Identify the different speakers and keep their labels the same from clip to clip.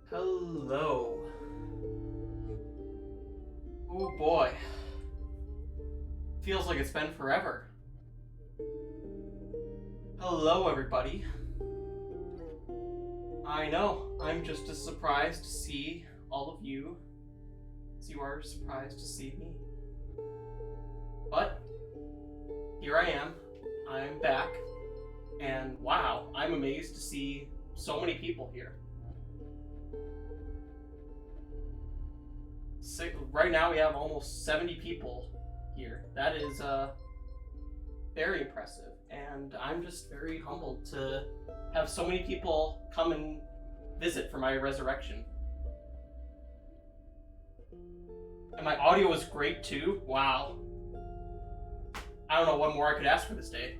Speaker 1: Hello. Oh boy. Feels like it's been forever. Hello, everybody. I know, I'm just as surprised to see all of you as you are surprised to see me. But here I am. I'm back. And wow, I'm amazed to see so many people here. Right now we have almost 70 people here. That is very impressive, and I'm just very humbled to have so many people come and visit for my resurrection. And my audio is great too. Wow. I don't know what more I could ask for this day.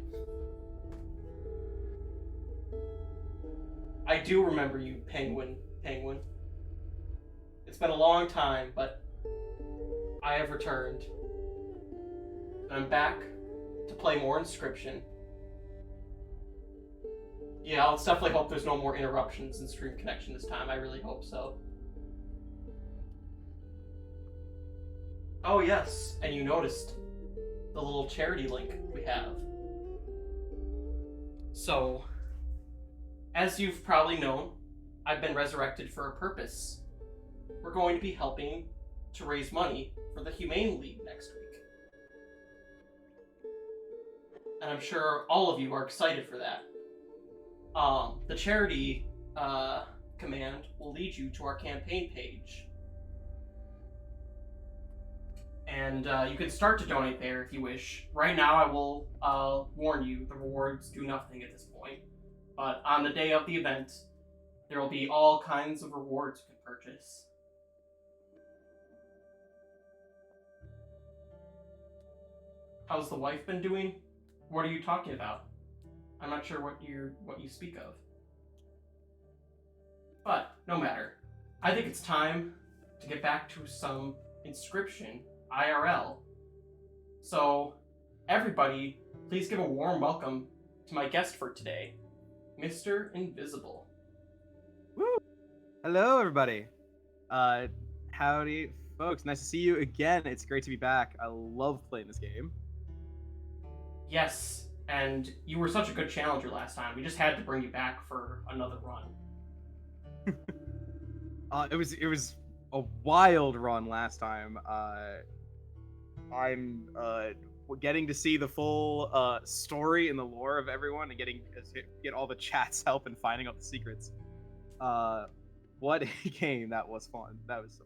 Speaker 1: I do remember you, Penguin. It's been a long time, but I have returned. I'm back to play more Inscryption. Yeah, let's definitely hope there's no more interruptions in stream connection this time. I really hope so. Oh yes, and you noticed the little charity link we have. So, as you've probably known, I've been resurrected for a purpose. We're going to be helping to raise money for the Humane League next week. And I'm sure all of you are excited for that. The charity command will lead you to our campaign page. And you can start to donate there if you wish. Right now I will warn you, the rewards do nothing at this point. But on the day of the event, there will be all kinds of rewards you can purchase. How's the wife been doing? What are you talking about? I'm not sure what you speak of. But no matter. I think it's time to get back to some Inscryption IRL. So everybody, please give a warm welcome to my guest for today, MrInvizible.
Speaker 2: Woo! Hello, everybody. Howdy, folks. Nice to see you again. It's great to be back. I love playing this game.
Speaker 1: Yes, and you were such a good challenger last time. We just had to bring you back for another run.
Speaker 2: It was a wild run last time. I'm getting to see the full story and the lore of everyone, and get all the chat's help in finding out the secrets. What a game! That was fun. That was so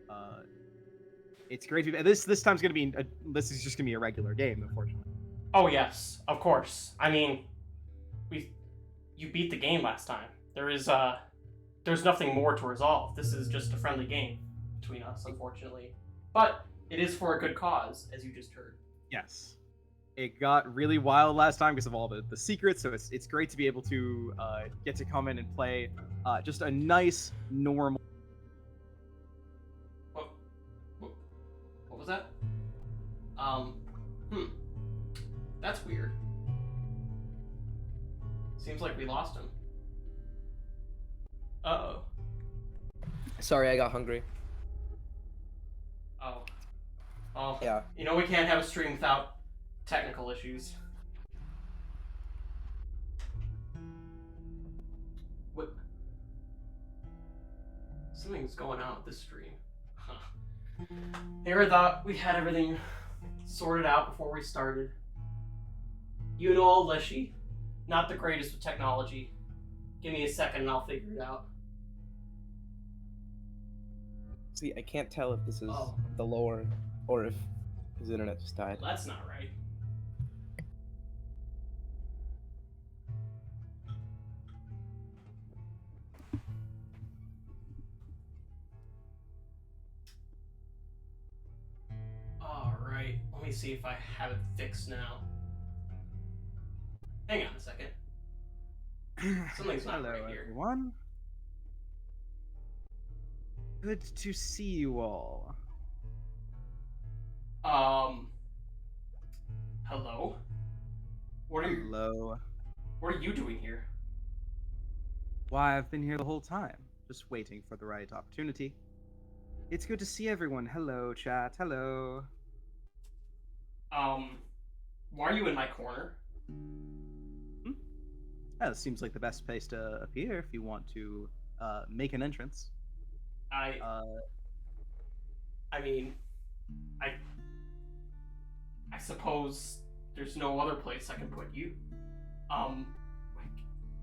Speaker 2: much. It's great to be. This time's gonna be. This is just gonna be a regular game, unfortunately.
Speaker 1: Oh yes, of course. I mean, you beat the game last time. There's nothing more to resolve. This is just a friendly game between us, unfortunately. But it is for a good cause, as you just heard.
Speaker 2: Yes. It got really wild last time because of all the secrets, so it's great to be able to get to come in and play just a nice, normal...
Speaker 1: What was that? That's weird. Seems like we lost him. Uh-oh.
Speaker 3: Sorry, I got hungry.
Speaker 1: Oh. Oh.
Speaker 3: Yeah.
Speaker 1: You know we can't have a stream without technical issues. What? Something's going on with this stream. Huh. Never thought we had everything sorted out before we started. You know old Leshy, not the greatest with technology. Give me a second and I'll figure it out.
Speaker 3: See, I can't tell if this is
Speaker 1: Oh.
Speaker 3: the lore or if his internet just died.
Speaker 1: Well, that's not right. Alright, let me see if I have it fixed now. Hang on a second. Something's not
Speaker 2: Hello,
Speaker 1: right here.
Speaker 2: everyone. Good to see you all.
Speaker 1: Hello? What are
Speaker 2: Hello.
Speaker 1: What are you doing here?
Speaker 2: Why, I've been here the whole time, just waiting for the right opportunity. It's good to see everyone. Hello, chat. Hello.
Speaker 1: Why are you in my corner?
Speaker 2: That seems like the best place to appear if you want to make an entrance.
Speaker 1: I mean, I suppose there's no other place I can put you.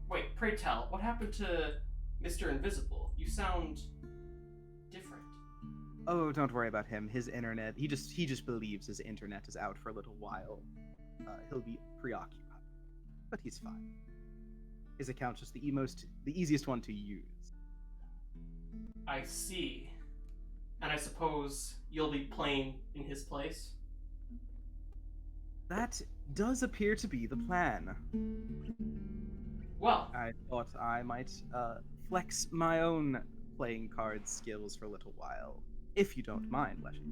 Speaker 1: Wait, pray tell, what happened to MrInvizible? You sound different.
Speaker 2: Oh, don't worry about him. His internet, he just believes his internet is out for a little while. He'll be preoccupied, but he's fine. His account's just the easiest one to use.
Speaker 1: I see. And I suppose you'll be playing in his place?
Speaker 2: That does appear to be the plan.
Speaker 1: Well,
Speaker 2: I thought I might flex my own playing card skills for a little while, if you don't mind, Leshy.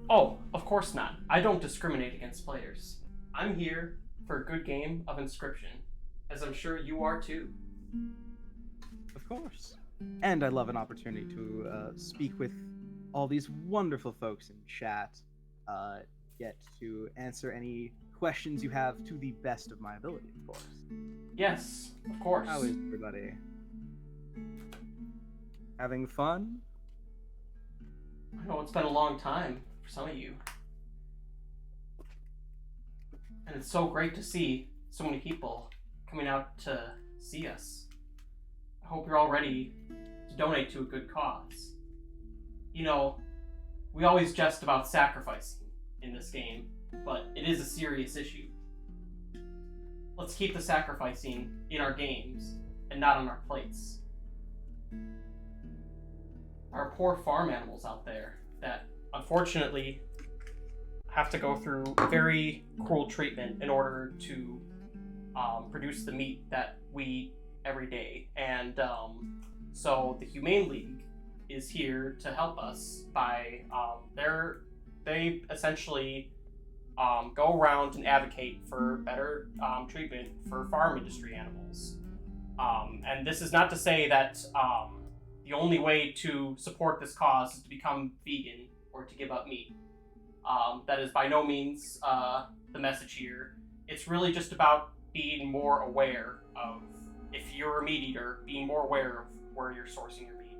Speaker 1: oh, of course not. I don't discriminate against players. I'm here for a good game of Inscryption, as I'm sure you are too.
Speaker 2: Of course. And I love an opportunity to speak with all these wonderful folks in chat, get to answer any questions you have to the best of my ability, of course.
Speaker 1: Yes, of course.
Speaker 2: How is everybody? Having fun?
Speaker 1: I know it's been a long time for some of you. And it's so great to see so many people coming out to see us. I hope you're all ready to donate to a good cause. You know, we always jest about sacrificing in this game, but it is a serious issue. Let's keep the sacrificing in our games and not on our plates. There are poor farm animals out there that unfortunately have to go through very cruel treatment in order to produce the meat that we eat every day. And so the Humane League is here to help us by they essentially go around and advocate for better treatment for farm industry animals. And this is not to say that the only way to support this cause is to become vegan or to give up meat. That is by no means the message here. It's really just about being more aware of, if you're a meat eater, being more aware of where you're sourcing your meat.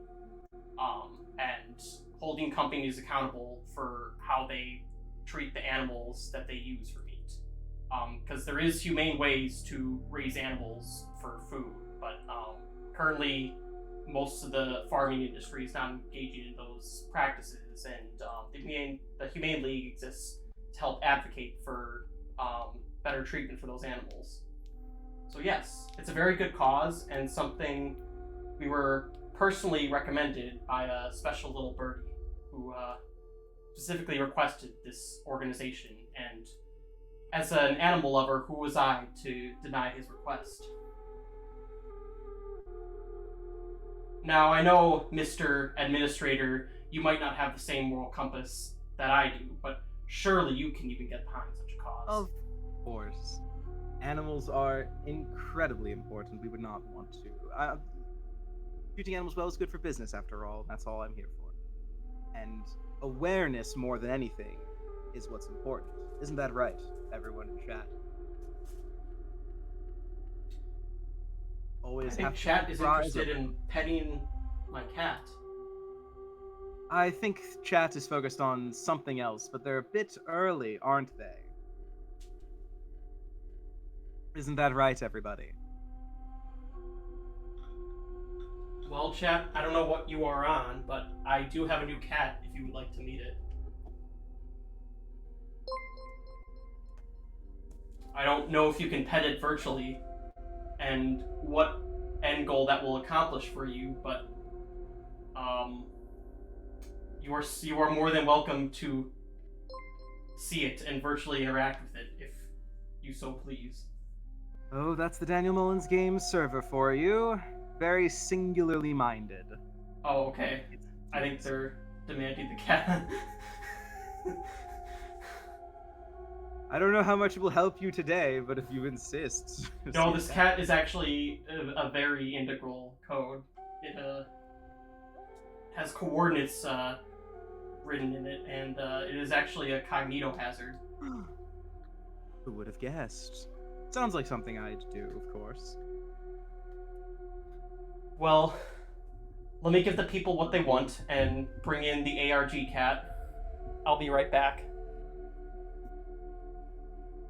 Speaker 1: And holding companies accountable for how they treat the animals that they use for meat. Because there is humane ways to raise animals for food, but currently most of the farming industry is not engaging in those practices, and the Humane League exists to help advocate for better treatment for those animals. So yes, it's a very good cause, and something we were personally recommended by a special little birdie who specifically requested this organization, and as an animal lover, who was I to deny his request? Now, I know, Mr. Administrator, you might not have the same moral compass that I do, but surely you can even get behind such a cause.
Speaker 2: Of course. Animals are incredibly important. We would not want to. Treating animals well is good for business, after all. That's all I'm here for. And awareness, more than anything, is what's important. Isn't that right, everyone in chat? Always
Speaker 1: I think
Speaker 2: have to
Speaker 1: chat is
Speaker 2: rise
Speaker 1: interested
Speaker 2: up.
Speaker 1: in petting my cat.
Speaker 2: I think chat is focused on something else, but they're a bit early, aren't they? Isn't that right, everybody?
Speaker 1: Well, chat, I don't know what you are on, but I do have a new cat if you would like to meet it. I don't know if you can pet it virtually and what end goal that will accomplish for you, but you are more than welcome to see it and virtually interact with it if you so please.
Speaker 2: Oh, that's the Daniel Mullins Games server for you. Very singularly minded.
Speaker 1: Oh, okay. I think they're demanding the cat.
Speaker 2: I don't know how much it will help you today, but if you insist.
Speaker 1: No, this cat is actually a very integral code. It has coordinates written in it, and it is actually a cognito hazard.
Speaker 2: Who would have guessed? Sounds like something I'd do, of course.
Speaker 1: Well, let me give the people what they want and bring in the ARG cat. I'll be right back.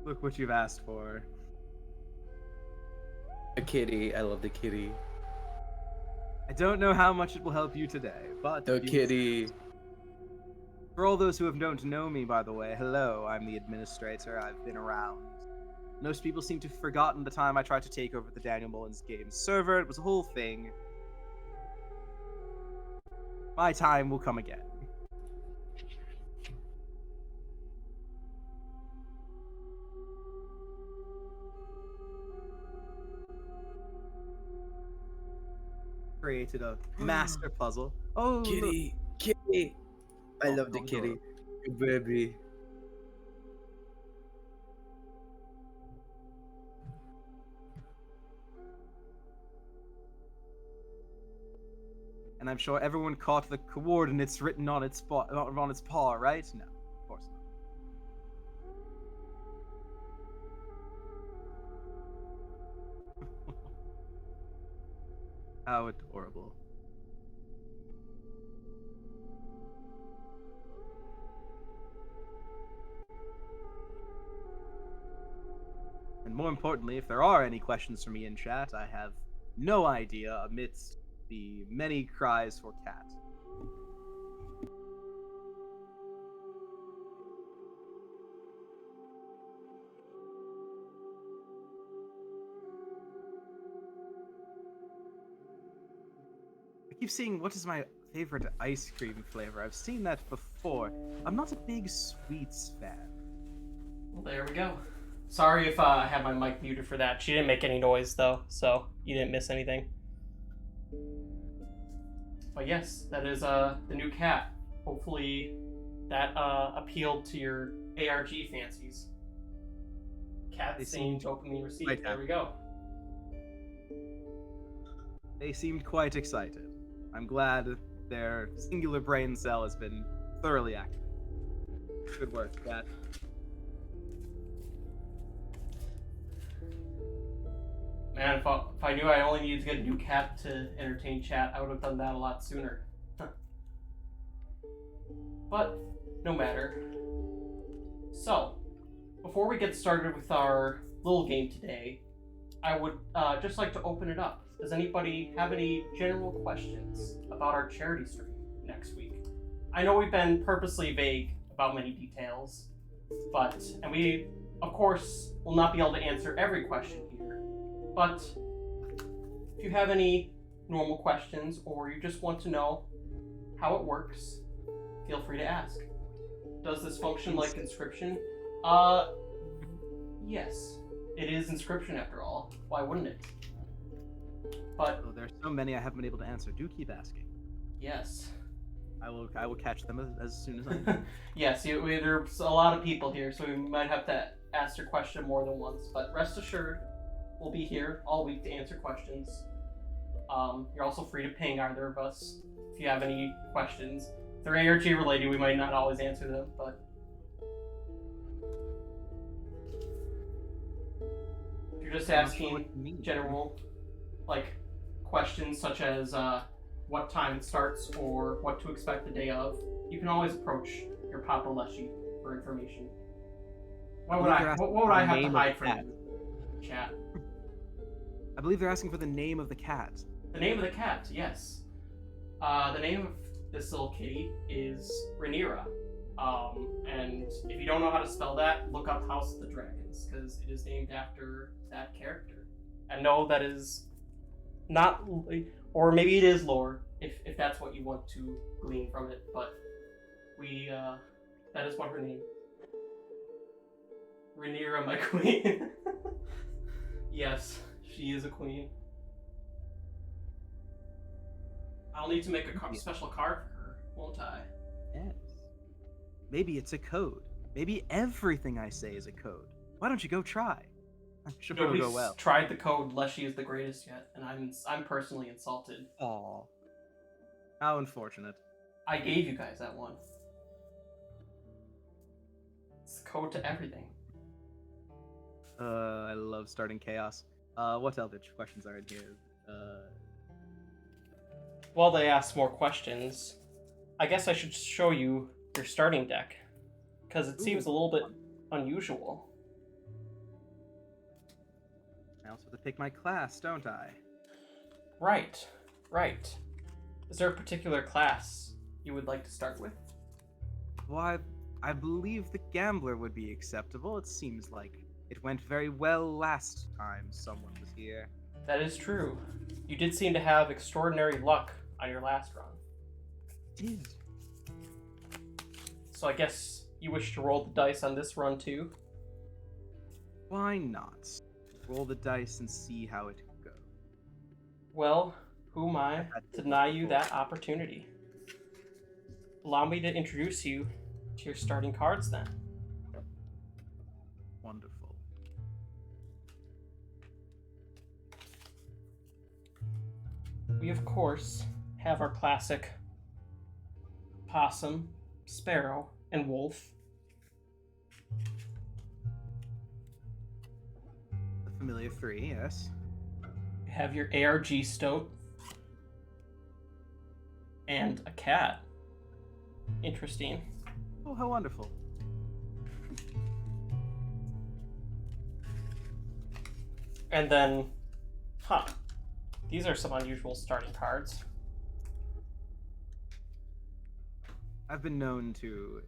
Speaker 2: Look what you've asked for.
Speaker 3: A kitty. I love the kitty.
Speaker 2: I don't know how much it will help you today, but...
Speaker 3: The kitty.
Speaker 2: For all those who don't know me, by the way, hello, I'm the administrator. I've been around. Most people seem to have forgotten the time I tried to take over the Daniel Mullins Games server. It was a whole thing. My time will come again. Created a master puzzle. Oh,
Speaker 3: Kitty. Kitty. I
Speaker 2: Oh,
Speaker 3: love the
Speaker 2: oh,
Speaker 3: kitty.
Speaker 2: adorable.
Speaker 3: Your baby.
Speaker 2: And I'm sure everyone caught the coordinates written on its paw, right? No, of course not. How adorable. And more importantly, if there are any questions for me in chat, I have no idea amidst the many cries for cat. I keep seeing what is my favorite ice cream flavor. I've seen that before. I'm not a big sweets fan.
Speaker 1: Well, there we go. Sorry if I had my mic muted for that. She didn't make any noise, though, so you didn't miss anything. But yes, that is the new cat. Hopefully that appealed to your ARG fancies. Cat seemed openly received.
Speaker 2: Right,
Speaker 1: there we go.
Speaker 2: They seemed quite excited. I'm glad their singular brain cell has been thoroughly active. Good work, cat.
Speaker 1: Man, if I knew I only needed to get a new cat to entertain chat, I would have done that a lot sooner. But, no matter. So, before we get started with our little game today, I would just like to open it up. Does anybody have any general questions about our charity stream next week? I know we've been purposely vague about many details, and we, of course, will not be able to answer every question here. But if you have any normal questions or you just want to know how it works, feel free to ask. Does this function like Inscryption? Yes. It is Inscryption after all. Why wouldn't it? But
Speaker 2: Oh, there's so many I haven't been able to answer. Do keep asking.
Speaker 1: yes.
Speaker 2: I will catch them as soon as I can.
Speaker 1: Yes, there's a lot of people here, so we might have to ask your question more than once. But rest assured, we'll be here all week to answer questions. You're also free to ping either of us if you have any questions. If they're ARG related, we might not always answer them, but if you're just asking general, questions such as what time it starts or what to expect the day of, you can always approach your Papa Leshy for information. What would I have to hide from you? Chat.
Speaker 2: I believe they're asking for the name of the cat.
Speaker 1: The name of the cat, yes. The name of this little kitty is Rhaenyra. And if you don't know how to spell that, look up House of the Dragons, because it is named after that character. And no, that is not, or maybe it is lore, if that's what you want to glean from it, but that is what her name. Rhaenyra, my queen. Yes, she is a queen. I'll need to make a special card for her, won't I?
Speaker 2: Yes. Maybe it's a code. Maybe everything I say is a code. Why don't you go try? I'm sure it'll go well.
Speaker 1: Tried the code Leshy is the greatest yet, and I'm personally insulted.
Speaker 2: Aw. How unfortunate.
Speaker 1: I gave you guys that one. It's the code to everything.
Speaker 2: I love starting chaos. What Eldritch questions are in here?
Speaker 1: While they ask more questions, I guess I should show you your starting deck, because it seems a little bit unusual.
Speaker 2: I also have to pick my class, don't I?
Speaker 1: Right. Is there a particular class you would like to start with?
Speaker 2: Well, I believe the Gambler would be acceptable. It seems like it went very well last time someone was here.
Speaker 1: That is true. You did seem to have extraordinary luck on your last run.
Speaker 2: Did.
Speaker 1: So I guess you wish to roll the dice on this run too?
Speaker 2: Why not? Roll the dice and see how it goes.
Speaker 1: Well, who am I to deny you that opportunity? Allow me to introduce you to your starting cards then.
Speaker 2: Wonderful.
Speaker 1: We, of course, have our classic possum, sparrow, and wolf.
Speaker 2: The familiar three, yes.
Speaker 1: We have your ARG stoat. And a cat. Interesting.
Speaker 2: Oh, how wonderful.
Speaker 1: And then, these are some unusual starting cards.
Speaker 2: I've been known to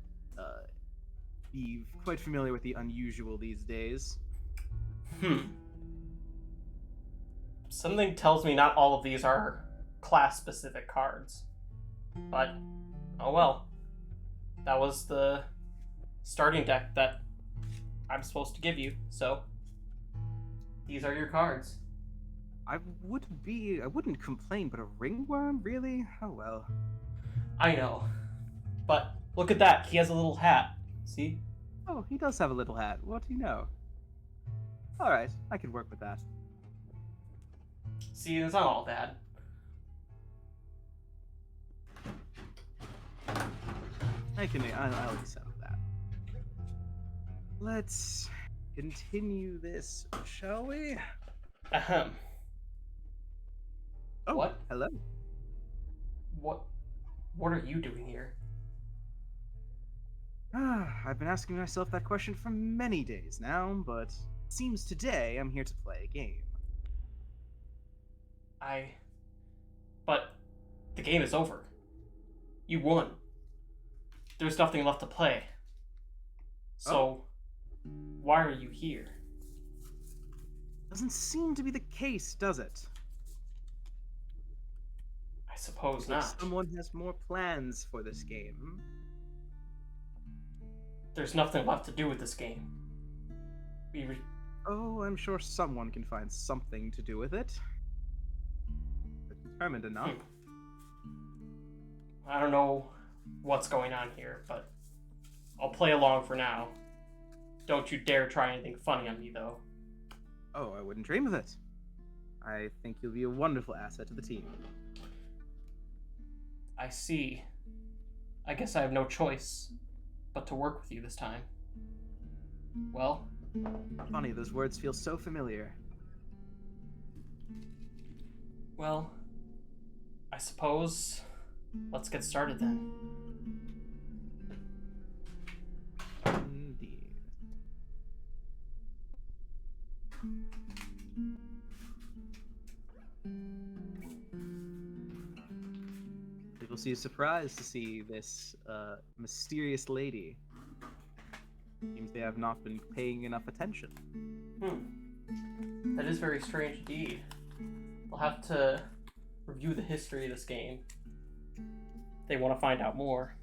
Speaker 2: be quite familiar with the unusual these days.
Speaker 1: Something tells me not all of these are class-specific cards. But, oh well. That was the starting deck that I'm supposed to give you, so these are your cards.
Speaker 2: I wouldn't complain, but a ringworm, really? Oh well.
Speaker 1: I know. But look at that, he has a little hat. See?
Speaker 2: Oh, he does have a little hat. What do you know? Alright, I could work with that.
Speaker 1: See, it's not all bad.
Speaker 2: I'll accept that. Let's continue this, shall we?
Speaker 1: Ahem.
Speaker 2: Oh,
Speaker 1: What?
Speaker 2: Hello.
Speaker 1: What are you doing here?
Speaker 2: I've been asking myself that question for many days now, but it seems today I'm here to play a game.
Speaker 1: But the game is over. You won. There's nothing left to play. So, why are you here?
Speaker 2: Doesn't seem to be the case, does it?
Speaker 1: I suppose
Speaker 2: Looks like
Speaker 1: not.
Speaker 2: someone has more plans for this game.
Speaker 1: There's nothing left to do with this game.
Speaker 2: Oh, I'm sure someone can find something to do with it. They're determined enough.
Speaker 1: I don't know what's going on here, but I'll play along for now. Don't you dare try anything funny on me, though.
Speaker 2: Oh, I wouldn't dream of it. I think you'll be a wonderful asset to the team.
Speaker 1: I see. I guess I have no choice but to work with you this time. Well,
Speaker 2: Funny, those words feel so familiar.
Speaker 1: well, I suppose let's get started then.
Speaker 2: Indeed. You'll see surprised to see this mysterious lady. Seems they have not been paying enough attention.
Speaker 1: That is very strange indeed. We'll have to review the history of this game. They want to find out more.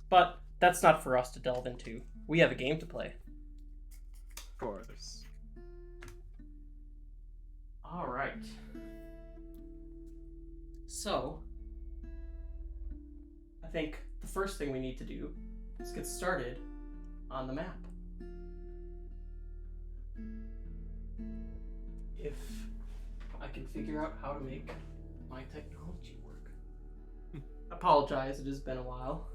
Speaker 1: But that's not for us to delve into. We have a game to play.
Speaker 2: Of course.
Speaker 1: Alright. So, I think the first thing we need to do is get started on the map. If I can figure out how to make my technology work. Apologize, it has been a while.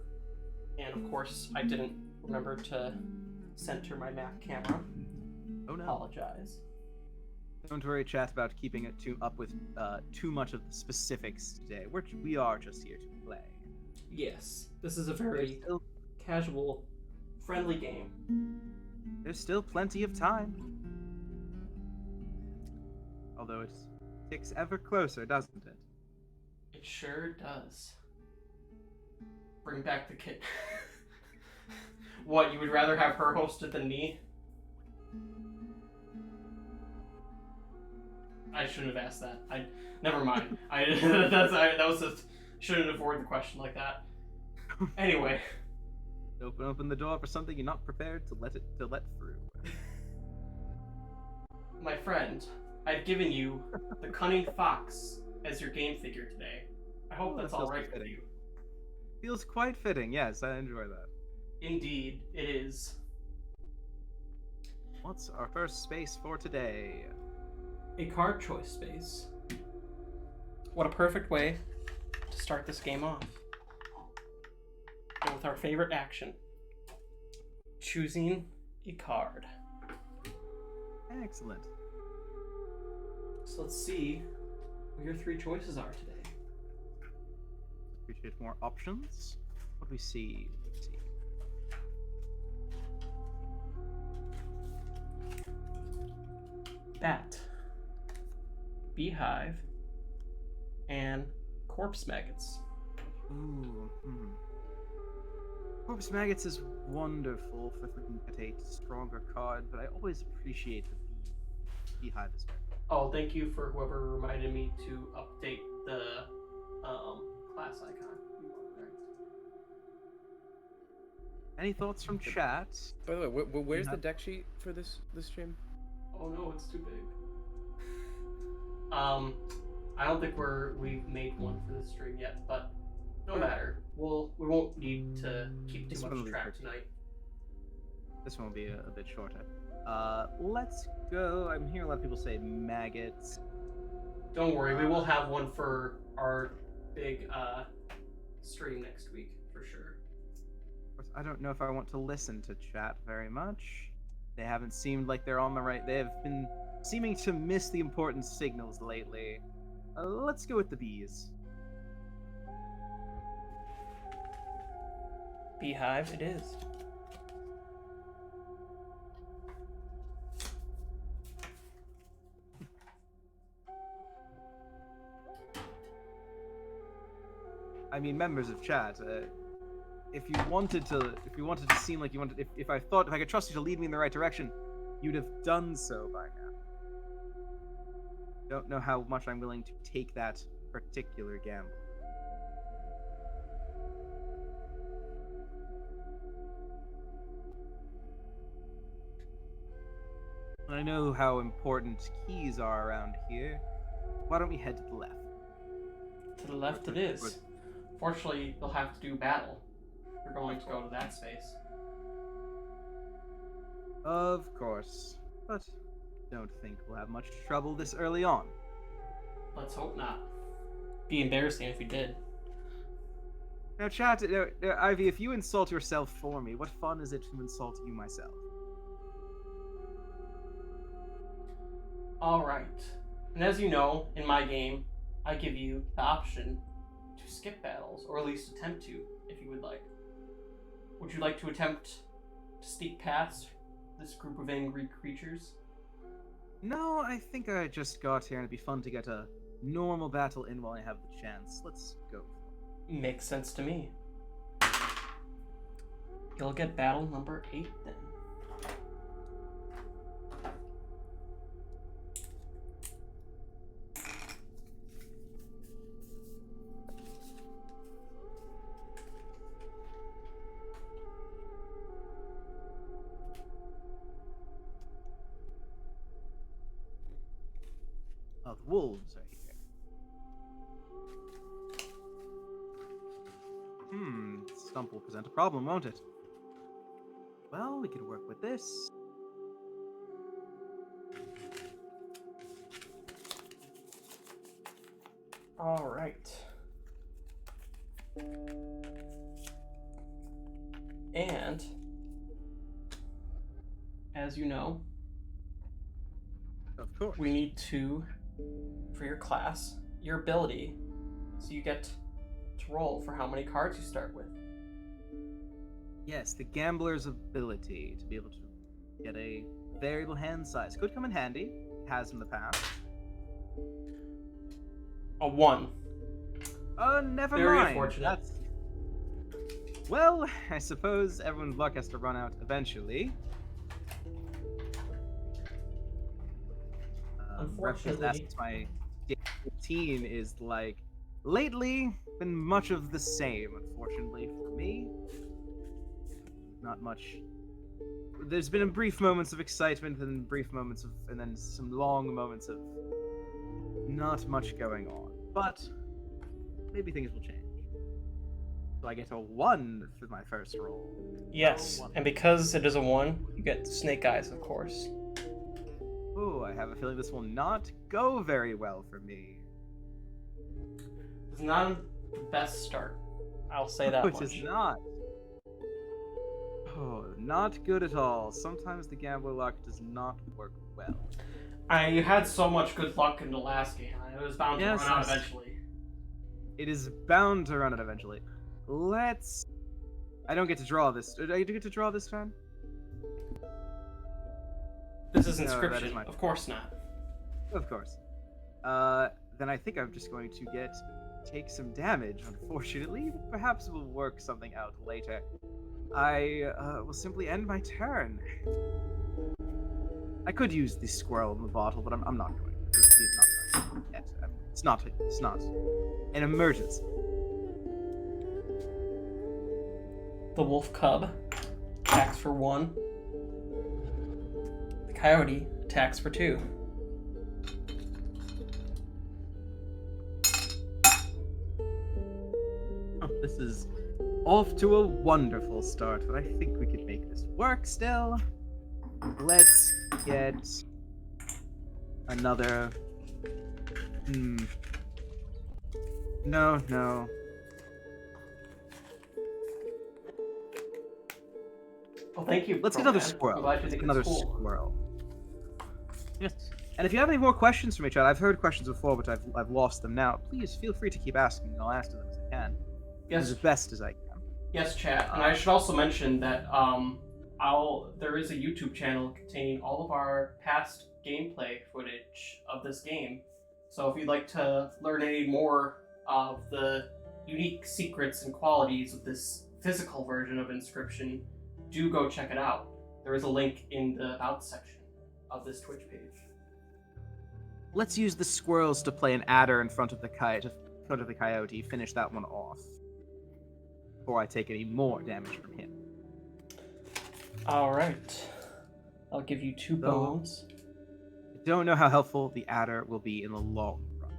Speaker 1: And of course, I didn't remember to center my map camera.
Speaker 2: Oh no.
Speaker 1: Apologize.
Speaker 2: Don't worry, chat, about keeping it up with too much of the specifics today. We are just here to play.
Speaker 1: Yes, this is a very casual, friendly game.
Speaker 2: There's still plenty of time. Although it ticks ever closer, doesn't it?
Speaker 1: It sure does. Bring back the kid. What, you would rather have her hosted than me? I shouldn't have asked that. Never mind. That was just shouldn't have worded the question like that. Anyway.
Speaker 2: Open the door for something you're not prepared to let through.
Speaker 1: My friend, I've given you the cunning fox as your game figure today. I hope that's all right with you.
Speaker 2: Feels quite fitting. Yes, I enjoy that.
Speaker 1: Indeed, it is.
Speaker 2: What's our first space for today?
Speaker 1: A card choice space. What a perfect way to start this game off. Go with our favorite action. Choosing a card.
Speaker 2: Excellent.
Speaker 1: So let's see what your three choices are today.
Speaker 2: Appreciate more options. What do we see? Let's see.
Speaker 1: Bat, beehive, and corpse maggots.
Speaker 2: Ooh. Corpse maggots is wonderful for thinking at a stronger card, but I always appreciate the beehive as well.
Speaker 1: Oh, thank you for whoever reminded me to update the class icon.
Speaker 2: Any thoughts from chat?
Speaker 3: By the way, where's the deck sheet for this stream?
Speaker 1: Oh no, it's too big. I don't think we've made one for this stream yet, but no matter. We won't need to keep too much track tonight.
Speaker 2: This one will be a bit shorter. Let's go. I'm hearing a lot of people say maggots.
Speaker 1: Don't worry, we will have one for our big stream next week for sure.
Speaker 2: Of course, I don't know if I want to listen to chat very much. They haven't seemed like they're on the right. They have been seeming to miss the important signals lately. Let's go with the bees.
Speaker 1: Beehive it is.
Speaker 2: I mean, members of chat, if you wanted to seem like you wanted, if I could trust you to lead me in the right direction, you'd have done so by now. Don't know how much I'm willing to take that particular gamble. I know how important keys are around here. Why don't we head to the left?
Speaker 1: To the left it is. Fortunately, they'll have to do battle. We're going to go to that space.
Speaker 2: Of course, but don't think we'll have much trouble this early on.
Speaker 1: Let's hope not. Be embarrassing if we did.
Speaker 2: Now, chat, Ivy, if you insult yourself for me, what fun is it to insult you myself?
Speaker 1: Alright. And as you know, in my game, I give you the option to skip battles, or at least attempt to, if you would like. Would you like to attempt to sneak past this group of angry creatures?
Speaker 2: No, I think I just got here and it'd be fun to get a normal battle in while I have the chance. Let's go.
Speaker 1: Makes sense to me. You'll get battle number 8 then.
Speaker 2: Oh, the wolves are here. Stump will present a problem, won't it? Well, we can work with this.
Speaker 1: All right. And as you know,
Speaker 2: Of course.
Speaker 1: we need to, for your class, your ability, so you get to roll for how many cards you start with.
Speaker 2: Yes, the gambler's ability to be able to get a variable hand size could come in handy. It has in the past.
Speaker 1: A 1.
Speaker 2: Never
Speaker 1: Very
Speaker 2: mind.
Speaker 1: unfortunate.
Speaker 2: That's... Well, I suppose everyone's luck has to run out eventually.
Speaker 1: Unfortunately.
Speaker 2: That's my routine is like lately been much of the same. Unfortunately for me, not much. There's been brief moments of excitement and brief moments of, and then some long moments of not much going on. But maybe things will change. So I get a 1 for my first roll.
Speaker 1: Yes, and because it is a 1, you get snake eyes, of course.
Speaker 2: Ooh, I have a feeling this will not go very well for me.
Speaker 1: It's not the best start. I'll say that
Speaker 2: Which
Speaker 1: much.
Speaker 2: is not. Oh, not good at all. Sometimes the gambler luck does not work well.
Speaker 1: I had so much good luck in the last game. It was bound to
Speaker 2: Yes,
Speaker 1: run out
Speaker 2: yes.
Speaker 1: eventually.
Speaker 2: It is bound to run out eventually. Let's... I don't get to draw this. Do I get to draw this time?
Speaker 1: This is
Speaker 2: No, that
Speaker 1: Inscryption.
Speaker 2: is my-
Speaker 1: Of course not.
Speaker 2: Of course. Then I think I'm just going to take some damage, unfortunately. Perhaps we'll work something out later. I will simply end my turn. I could use the squirrel in the bottle, but I'm not going to. It's not an emergency.
Speaker 1: The wolf cub attacks for 1. The coyote attacks for 2.
Speaker 2: Oh, this is off to a wonderful start, but I think we could make this work still. Let's get another... No.
Speaker 1: Well, thank you.
Speaker 2: Let's get another
Speaker 1: Proman.
Speaker 2: squirrel.
Speaker 1: I'm glad you
Speaker 2: Let's
Speaker 1: think
Speaker 2: get another
Speaker 1: it's cool.
Speaker 2: squirrel. Yes. And if you have any more questions for me, Chad, I've heard questions before, but I've lost them now. Please feel free to keep asking, and I'll answer them as I can.
Speaker 1: Yes,
Speaker 2: As best as I can.
Speaker 1: yes, chat. And I should also mention that there is a YouTube channel containing all of our past gameplay footage of this game. So if you'd like to learn any more of the unique secrets and qualities of this physical version of Inscryption, do go check it out. There is a link in the About section of this Twitch page.
Speaker 2: Let's use the squirrels to play an adder in front of the coyote. Finish that one off before I take any more damage from him.
Speaker 1: All right. I'll give you 2 bones.
Speaker 2: I don't know how helpful the adder will be in the long run.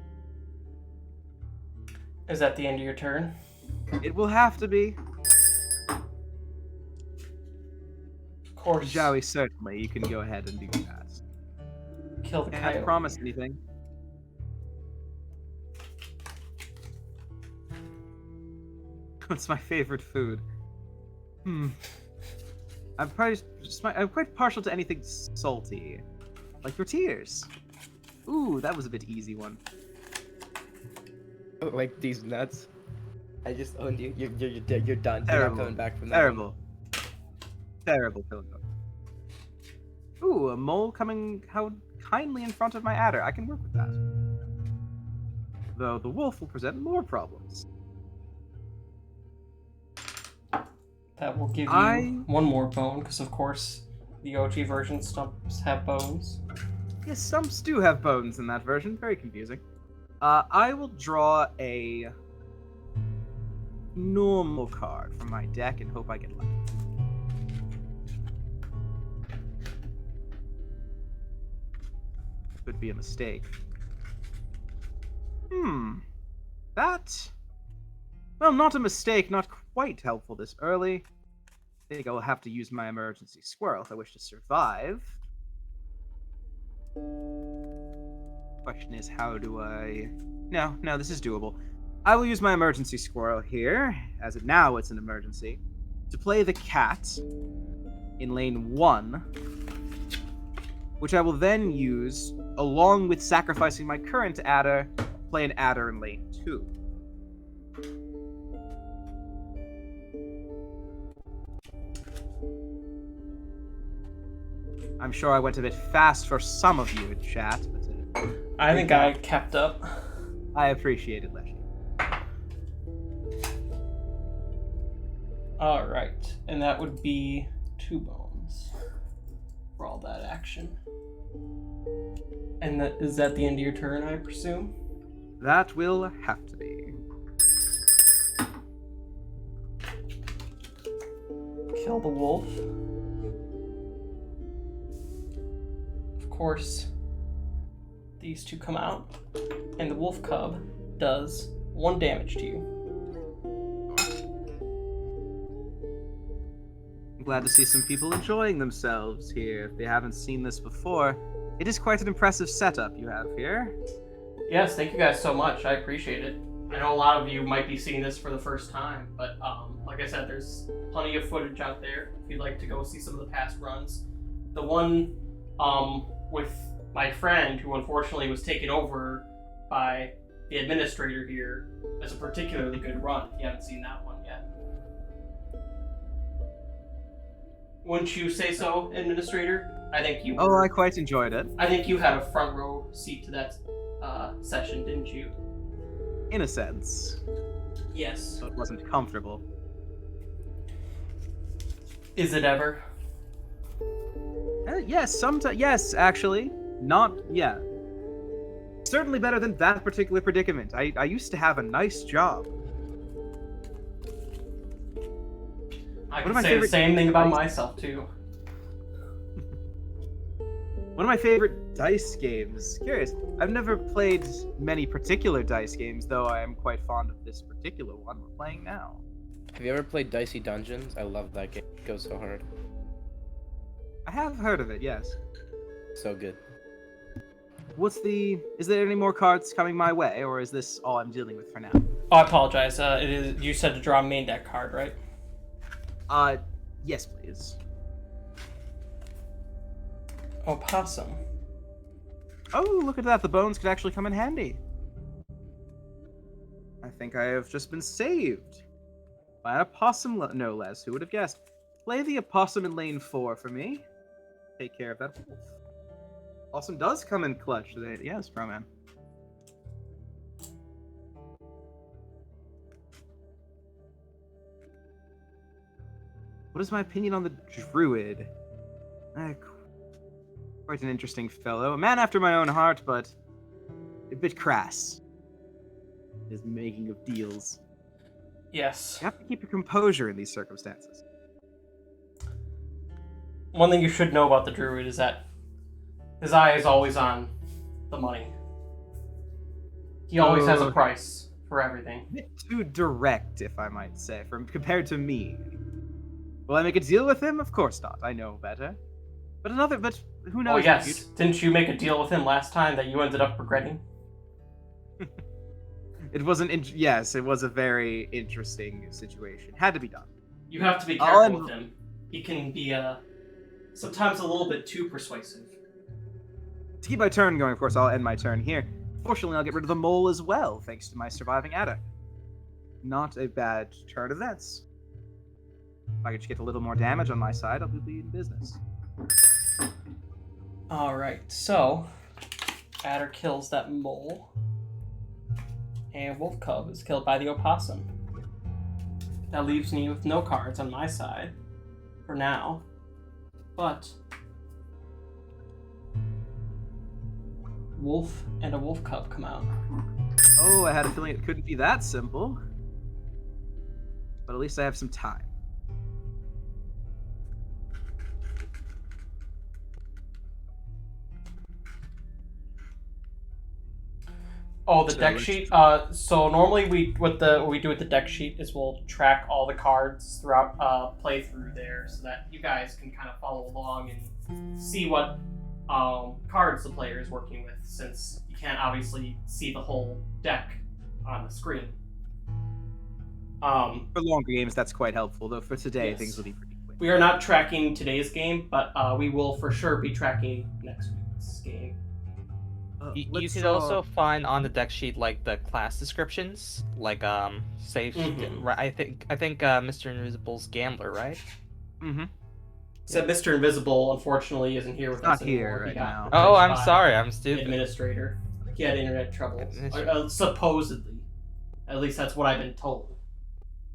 Speaker 1: Is that the end of your turn?
Speaker 2: It will have to be.
Speaker 1: Of course.
Speaker 2: Joey, certainly, you can go ahead and do that.
Speaker 1: Kill the
Speaker 2: Can't
Speaker 1: coyote.
Speaker 2: promise anything. What's my favorite food? I'm quite partial to anything salty, like tortillas. Ooh, that was a bit easy one.
Speaker 3: Oh, like these nuts. I just owned you. You're done. You're not
Speaker 2: Terrible.
Speaker 3: coming back from that. one.
Speaker 2: Terrible pillow. Ooh, a mole coming how kindly in front of my adder. I can work with that. Though the wolf will present more problems.
Speaker 1: That will give you one more bone, because of course the OG version stumps have bones.
Speaker 2: Yes, stumps do have bones in that version. Very confusing. I will draw a normal card from my deck and hope I get lucky. Could be a mistake. That... Well, not a mistake, not quite helpful this early. I think I will have to use my emergency squirrel if I wish to survive. Question is, how do I... No, this is doable. I will use my emergency squirrel here, as now it's an emergency, to play the cat in lane 1, which I will then use, along with sacrificing my current adder, play an adder in lane 2. I'm sure I went a bit fast for some of you in chat, but
Speaker 1: I think I kept up.
Speaker 2: I appreciate it, Leshy.
Speaker 1: Alright, and that would be 2 bones for all that action. And is that the end of your turn, I presume?
Speaker 2: That will have to be.
Speaker 1: Kill the wolf. Of course, these two come out, and the wolf cub does 1 damage to you.
Speaker 2: I'm glad to see some people enjoying themselves here. If they haven't seen this before, it is quite an impressive setup you have here.
Speaker 1: Yes, thank you guys so much. I appreciate it. I know a lot of you might be seeing this for the first time, but like I said, there's plenty of footage out there if you'd like to go see some of the past runs. The one with my friend, who unfortunately was taken over by the administrator here, is a particularly good run, if you haven't seen that one yet. Wouldn't you say so, administrator? I think you
Speaker 2: were. Oh, I quite enjoyed it.
Speaker 1: I think you had a front row seat to that session, didn't you?
Speaker 2: In a sense.
Speaker 1: Yes.
Speaker 2: So it wasn't comfortable.
Speaker 1: Is it ever?
Speaker 2: Yes, sometimes. Yes, actually. Not, yeah. Certainly better than that particular predicament. I used to have a nice job.
Speaker 1: I can say the same thing about myself, too.
Speaker 2: One of my favorite dice games. Curious. I've never played many particular dice games, though I am quite fond of this particular one we're playing now.
Speaker 3: Have you ever played Dicey Dungeons? I love that game. It goes so hard.
Speaker 2: I have heard of it, yes.
Speaker 3: So good.
Speaker 2: Is there any more cards coming my way, or is this all I'm dealing with for now?
Speaker 1: Oh, I apologize. You said to draw a main deck card, right?
Speaker 2: Yes, please.
Speaker 1: Opossum.
Speaker 2: Oh, look at that. The bones could actually come in handy. I think I have just been saved. By an opossum, no less. Who would have guessed? Play the opossum in lane 4 for me. Take care of that wolf. Opossum does come in clutch today. Yes, Proman. What is my opinion on the druid? Quite an interesting fellow. A man after my own heart, but a bit crass. His making of deals.
Speaker 1: Yes.
Speaker 2: You have to keep your composure in these circumstances.
Speaker 1: One thing you should know about the druid is that his eye is always on the money. He always has a price for everything.
Speaker 2: A bit too direct, if I might say, compared to me. Will I make a deal with him? Of course not. I know better. But who knows?
Speaker 1: Oh yes, didn't you make a deal with him last time that you ended up regretting?
Speaker 2: It wasn't. Yes, it was a very interesting situation. Had to be done.
Speaker 1: You have to be careful with him. He can be sometimes a little bit too persuasive.
Speaker 2: To keep my turn going, of course, I'll end my turn here. Fortunately, I'll get rid of the mole as well, thanks to my surviving adder. Not a bad turn of events. If I could just get a little more damage on my side, I'll be in business.
Speaker 1: Alright, so adder kills that mole. And wolf cub is killed by the opossum. that leaves me with no cards on my side for now. But wolf and a wolf cub come out.
Speaker 2: Oh, I had a feeling it couldn't be that simple. But at least I have some time.
Speaker 1: Oh, the
Speaker 2: So
Speaker 1: deck
Speaker 2: let's-
Speaker 1: sheet. So normally what we do with the deck sheet is we'll track all the cards throughout playthrough there, so that you guys can kind of follow along and see what cards the player is working with, since you can't obviously see the whole deck on the screen.
Speaker 2: For longer games, that's quite helpful, though for today,
Speaker 1: Yes.
Speaker 2: things will be pretty quick.
Speaker 1: We are not tracking today's game, but we will for sure be tracking next week's game.
Speaker 4: You
Speaker 2: Let's,
Speaker 4: could also find on the deck sheet like the class descriptions, like safe.
Speaker 1: Mhm.
Speaker 4: Right, I think Mr. Invisible's gambler, right?
Speaker 2: Mm-hmm.
Speaker 1: Except Mr. Invisible, unfortunately, isn't here with
Speaker 2: Not
Speaker 1: us anymore.
Speaker 2: here
Speaker 1: He
Speaker 2: right
Speaker 1: got
Speaker 2: now.
Speaker 4: Oh,
Speaker 1: replaced
Speaker 4: I'm
Speaker 1: by
Speaker 4: sorry, I'm stupid.
Speaker 1: Administrator. He had internet troubles.
Speaker 4: Administrator.
Speaker 1: Supposedly. At least that's what I've been told.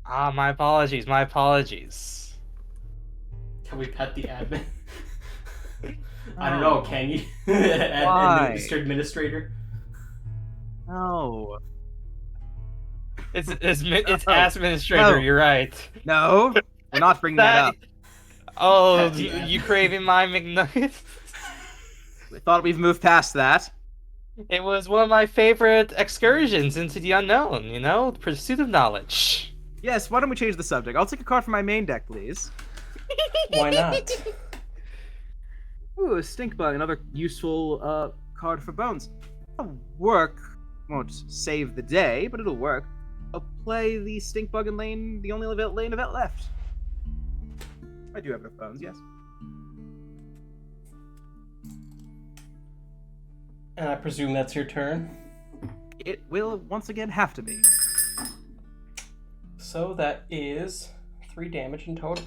Speaker 4: Ah, my apologies, my apologies.
Speaker 1: Can we pet the admin? I don't know, can you?
Speaker 2: Why?
Speaker 1: Mr. Administrator?
Speaker 2: No.
Speaker 4: It's
Speaker 2: Oh,
Speaker 4: Ass Administrator,
Speaker 2: no.
Speaker 4: you're right.
Speaker 2: No, we're not bringing that up.
Speaker 4: Oh,
Speaker 1: Pet the
Speaker 4: you
Speaker 1: admin.
Speaker 4: craving my McNuggets?
Speaker 2: We thought we've moved past that.
Speaker 4: It was one of my favorite excursions into the unknown, you know? The pursuit of knowledge.
Speaker 2: Yes, why don't we change the subject? I'll take a card from my main deck, please.
Speaker 1: Why not?
Speaker 2: Ooh, a stink bug, another useful card for bones. It'll work. Won't save the day, but it'll work. I'll play the stink bug in lane, the only lane event left. I do have enough bones, yes.
Speaker 1: And I presume that's your turn.
Speaker 2: It will once again have to be.
Speaker 1: So that is 3 damage in total.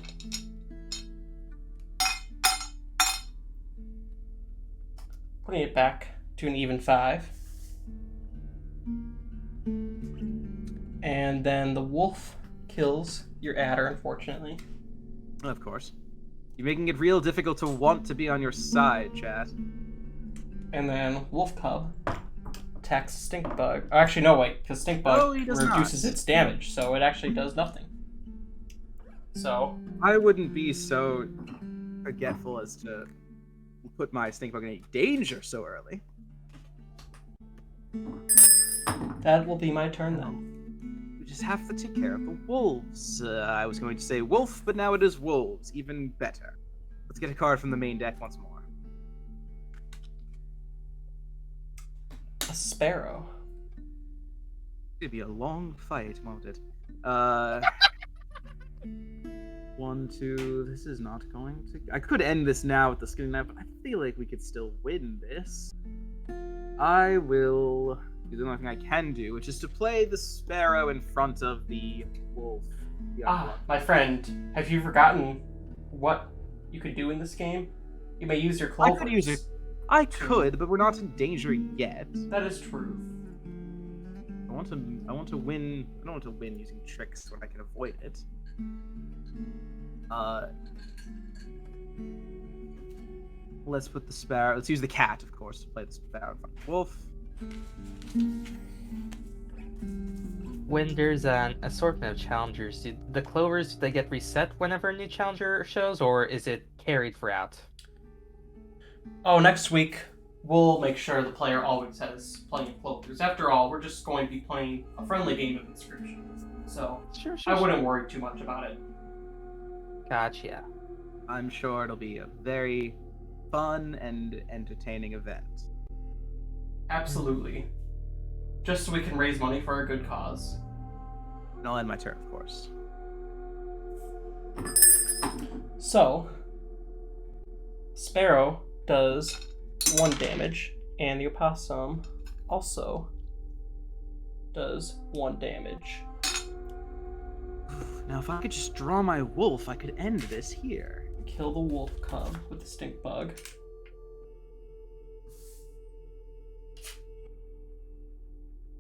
Speaker 1: Putting it back to an even 5. And then the wolf kills your adder, unfortunately.
Speaker 2: Of course. You're making it real difficult to want to be on your side, chat.
Speaker 1: And then wolf cub attacks stink bug. Actually, no, wait, because stink bug
Speaker 2: No, he does
Speaker 1: reduces
Speaker 2: not.
Speaker 1: its damage, so it actually does nothing. So,
Speaker 2: I wouldn't be so forgetful as to put my stink bug in any danger so early.
Speaker 1: that will be my turn then.
Speaker 2: We just have to take care of the wolves. I was going to say wolf, but now it is wolves. Even better. Let's get a card from the main deck once more.
Speaker 1: A sparrow.
Speaker 2: It'd be a long fight, won't it? 1, 2. This is not going to. I could end this now with the skin knife, but I feel like we could still win this. I will do the only thing I can do, which is to play the sparrow in front of the wolf.
Speaker 1: My friend, have you forgotten what you could do in this game? You may use your
Speaker 2: I
Speaker 1: clovers.
Speaker 2: could use it. I could, but we're not in danger yet.
Speaker 1: That is true.
Speaker 2: I want to win. I don't want to win using tricks when I can avoid it. Let's put the sparrow. Let's use the cat, of course, to play the sparrow in front of the wolf.
Speaker 4: When there's an assortment of challengers, do the clovers, they get reset whenever a new challenger shows, or is it carried throughout?
Speaker 1: Oh, next week we'll make sure the player always has plenty of clovers. After all, we're just going to be playing a friendly game of Inscryption, so
Speaker 4: Sure.
Speaker 1: I wouldn't worry too much about it.
Speaker 4: Gotcha.
Speaker 2: I'm sure it'll be a very fun and entertaining event.
Speaker 1: Absolutely. Just so we can raise money for a good cause.
Speaker 2: And I'll end my turn, of course.
Speaker 1: So, Sparrow does 1 damage, and the opossum also does 1 damage.
Speaker 2: Now, if I could just draw my wolf, I could end this here.
Speaker 1: Kill the wolf cub with the stink bug.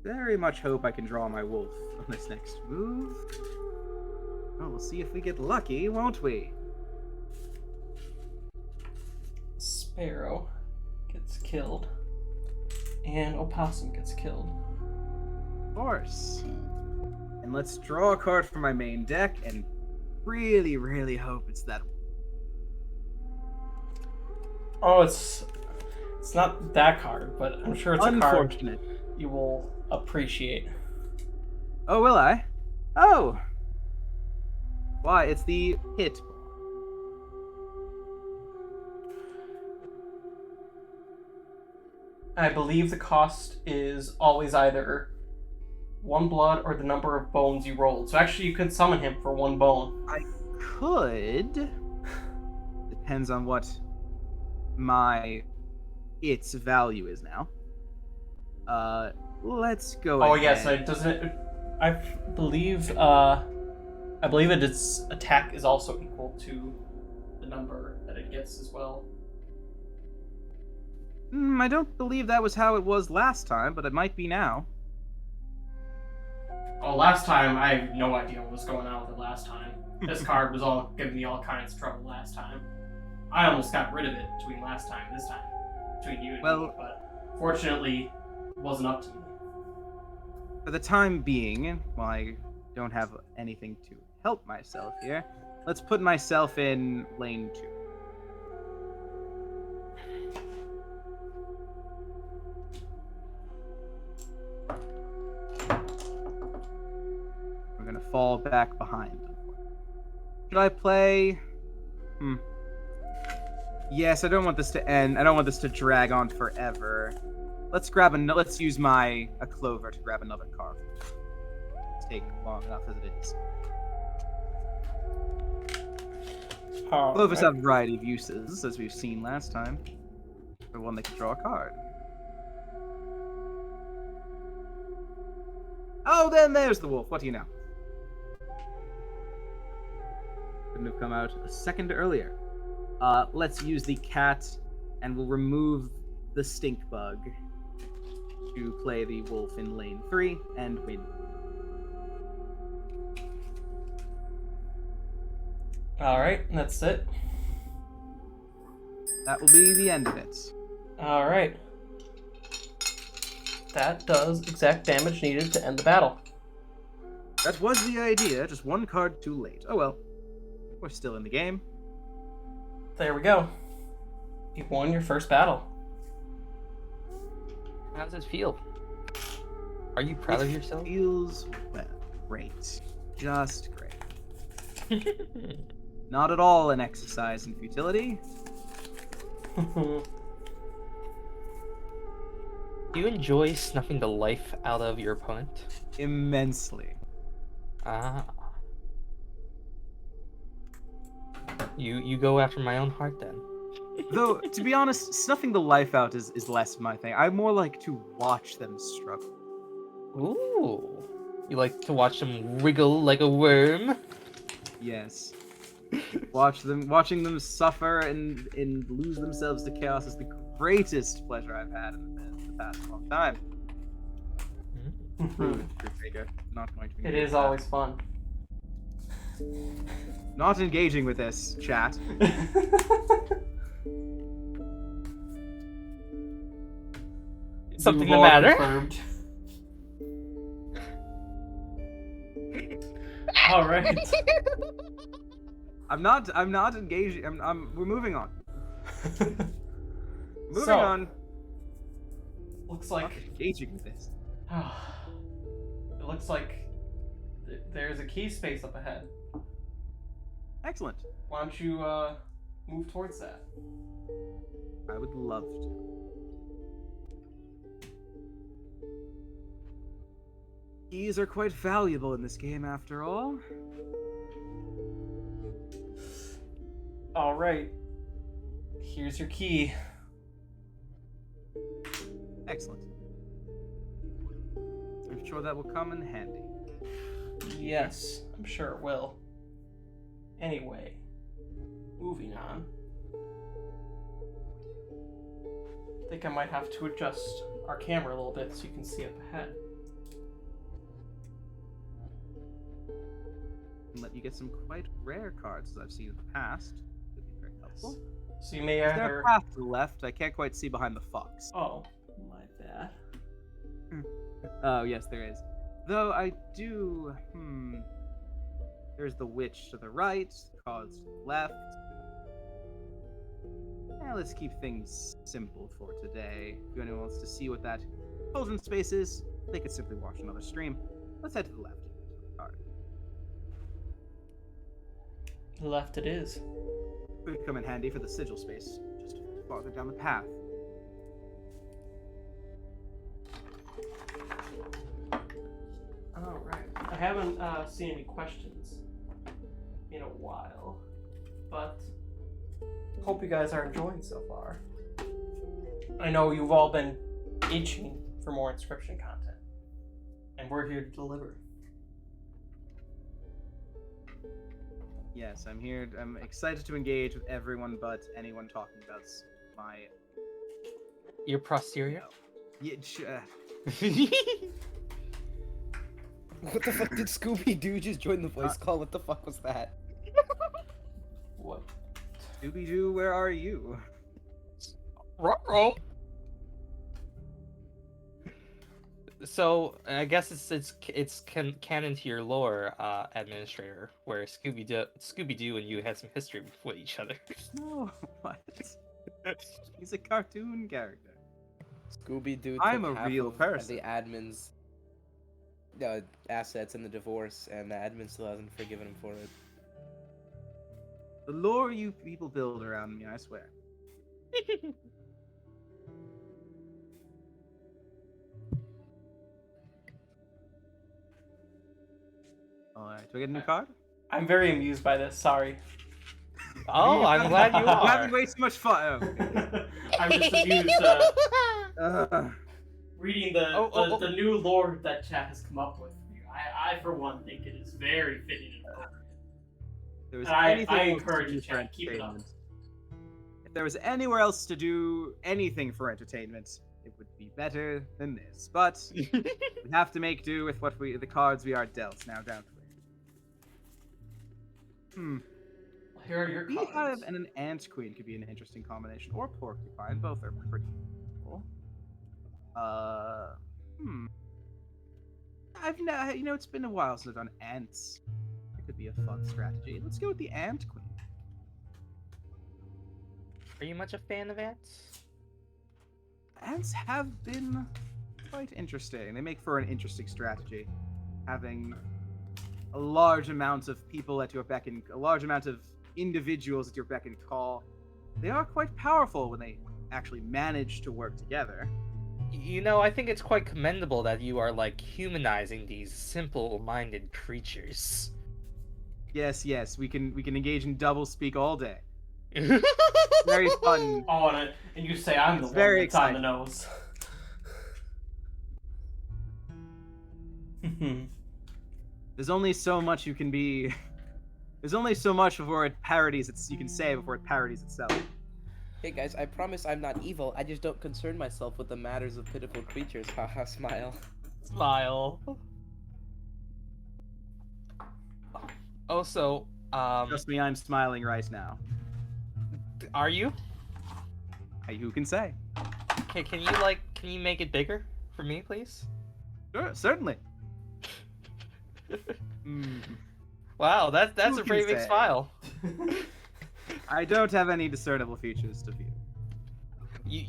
Speaker 2: Very much hope I can draw my wolf on this next move. see if we get lucky, won't we?
Speaker 1: Sparrow gets killed. And Opossum gets killed.
Speaker 2: Of course. And let's draw a card from my main deck and really, really hope it's that.
Speaker 1: Oh, it's not that card, but I'm sure it's a card
Speaker 2: Unfortunate.
Speaker 1: you will appreciate.
Speaker 2: Oh, will I? Oh! Why, it's the hit.
Speaker 1: I believe the cost is always either 1 blood or the number of bones you rolled. So actually, you could summon him for 1 bone.
Speaker 2: I could. Depends on what its value is now. Let's go
Speaker 1: Oh
Speaker 2: ahead.
Speaker 1: yes, I believe its attack is also equal to the number that it gets as well.
Speaker 2: I don't believe that was how it was last time, but it might be now.
Speaker 1: Oh, last time, I have no idea what was going on with it last time. This card was all giving me all kinds of trouble last time. I almost got rid of it between last time and this time. Between you and me, but fortunately, it wasn't up to me.
Speaker 2: For the time being, while I don't have anything to help myself here, let's put myself in lane 2. We're gonna fall back behind. Should I play? Yes, I don't want this to end. I don't want this to drag on forever. Let's use a clover to grab another card. It's taking long enough as it is. Clovers have a variety of uses, as we've seen last time. For one, they can draw a card. Oh, then there's the wolf. What do you know? Couldn't have come out a second earlier. Let's use the cat, and we'll remove the stink bug to play the wolf in lane 3 and win.
Speaker 1: Alright, that's it.
Speaker 2: That will be the end of it.
Speaker 1: Alright. That does exact damage needed to end the battle.
Speaker 2: That was the idea, just one card too late. Oh well. We're still in the game.
Speaker 1: There we go. You won your first battle.
Speaker 4: How does it feel? Are you proud of yourself?
Speaker 2: Feels well, great. Just great. Not at all an exercise in futility.
Speaker 4: Do you enjoy snuffing the life out of your opponent?
Speaker 2: Immensely.
Speaker 4: Ah. You go after my own heart then.
Speaker 2: Though, to be honest, snuffing the life out is less my thing. I more like to watch them struggle.
Speaker 4: Ooh. You like to watch them wriggle like a worm?
Speaker 2: Yes. Watching them suffer and lose themselves to chaos is the greatest pleasure I've had in the past long time. Rude, Baker. Not going to
Speaker 1: It
Speaker 2: engage
Speaker 1: is
Speaker 2: with
Speaker 1: always fun.
Speaker 2: that. Not engaging with this, chat.
Speaker 4: Something the matter?
Speaker 1: Confirmed. All right.
Speaker 2: I'm not engaging. We're moving on. Moving
Speaker 1: So,
Speaker 2: on.
Speaker 1: Looks
Speaker 2: Not
Speaker 1: like
Speaker 2: engaging with this.
Speaker 1: it looks like there's a key space up ahead.
Speaker 2: Excellent.
Speaker 1: Why don't you move towards that?
Speaker 2: I would love to. Keys are quite valuable in this game, after all.
Speaker 1: All right. Here's your key.
Speaker 2: Excellent. I'm sure that will come in handy.
Speaker 1: Yes, I'm sure it will. Anyway, moving on. I think I might have to adjust our camera a little bit so you can see up ahead.
Speaker 2: can let you get some quite rare cards as I've seen in the past. Could be very helpful.
Speaker 1: So you may
Speaker 2: Is there
Speaker 1: either.
Speaker 2: a path to the left? I can't quite see behind the fox.
Speaker 1: Oh, my bad.
Speaker 2: Oh, yes, there is. Though I do. There's the witch to the right, the cause to the left. Let's keep things simple for today. If anyone wants to see what that cauldron space is, they could simply watch another stream. Let's head to the left.
Speaker 1: Left it is.
Speaker 2: Could come in handy for the sigil space, just farther down the path.
Speaker 1: Alright. I haven't seen any questions in a while, but hope you guys are enjoying so far. I know you've all been itching for more Inscryption content, and we're here to deliver.
Speaker 2: Yes, I'm here. I'm excited to engage with everyone but anyone talking about my...
Speaker 4: Your posterior?
Speaker 2: Yeah,
Speaker 3: What the fuck did Scooby-Doo just join the voice call? What the fuck was that?
Speaker 1: What?
Speaker 2: Scooby-Doo, where are you?
Speaker 4: Ruh-roh. So I guess it's canon to your lore, administrator, where Scooby-Doo and you had some history with each other.
Speaker 2: No, what? He's a cartoon character.
Speaker 3: Scooby-Doo
Speaker 2: I'm
Speaker 3: took
Speaker 2: a
Speaker 3: half
Speaker 2: real
Speaker 3: of
Speaker 2: person.
Speaker 3: the admin's assets in the divorce, and the admin still hasn't forgiven him for it.
Speaker 2: The lore you people build around me, I swear. Alright, do I get a new card?
Speaker 1: I'm very amused by this, sorry.
Speaker 4: Oh, I'm glad you
Speaker 2: I'm
Speaker 4: are.
Speaker 2: having way too much fun. Oh, okay.
Speaker 1: I'm just amused reading the new lore that chat has come up with. I for one, think it is very fitting and appropriate.
Speaker 2: There was
Speaker 1: And I
Speaker 2: anything else to
Speaker 1: encourage
Speaker 2: do
Speaker 1: you,
Speaker 2: for
Speaker 1: chat, keep it up.
Speaker 2: entertainment. If there was anywhere else to do anything for entertainment, it would be better than this. But we have to make do with the cards we are dealt now, don't we?
Speaker 1: Here are your
Speaker 2: Beehive
Speaker 1: cards.
Speaker 2: and an ant queen could be an interesting combination, or porcupine. Both are pretty cool. It's been a while since I've done ants. It could be a fun strategy. Let's go with the ant queen.
Speaker 4: Are you much a fan of ants?
Speaker 2: Ants have been quite interesting. They make for an interesting strategy. Having a large amount of people at your beck and a large amount of individuals at your beck and call. They are quite powerful when they actually manage to work together.
Speaker 4: You know, I think it's quite commendable that you are, like, humanizing these simple-minded creatures.
Speaker 2: Yes, we can engage in double speak all day. Very fun.
Speaker 1: Oh, and you say I'm the
Speaker 2: It's
Speaker 1: one
Speaker 2: very
Speaker 1: that's on the
Speaker 2: exciting.
Speaker 1: nose.
Speaker 2: There's only so much you can be. There's only so much before it parodies you can say before it parodies itself.
Speaker 3: Hey guys, I promise I'm not evil. I just don't concern myself with the matters of pitiful creatures. Haha, smile.
Speaker 4: Smile. Also,
Speaker 2: Trust me, I'm smiling right now.
Speaker 4: are you?
Speaker 2: Hey, who can say?
Speaker 4: Okay, can you make it bigger for me, please?
Speaker 2: Sure, certainly.
Speaker 4: Wow, that's
Speaker 2: Who
Speaker 4: a
Speaker 2: can
Speaker 4: pretty big
Speaker 2: say?
Speaker 4: smile.
Speaker 2: I don't have any discernible features to view.
Speaker 4: Yeah.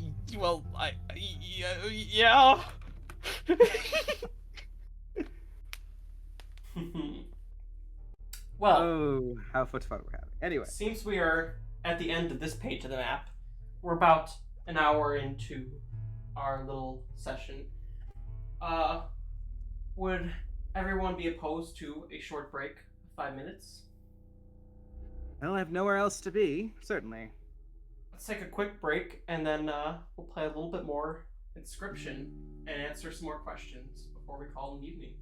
Speaker 1: Well,
Speaker 2: Oh, how much fun we're having. Anyway,
Speaker 1: seems we are at the end of this page of the map. We're about an hour into our little session. Would everyone be opposed to a short break of 5 minutes?
Speaker 2: well, I have nowhere else to be. Certainly.
Speaker 1: Let's take a quick break and then we'll play a little bit more Inscryption and answer some more questions before we call it an evening.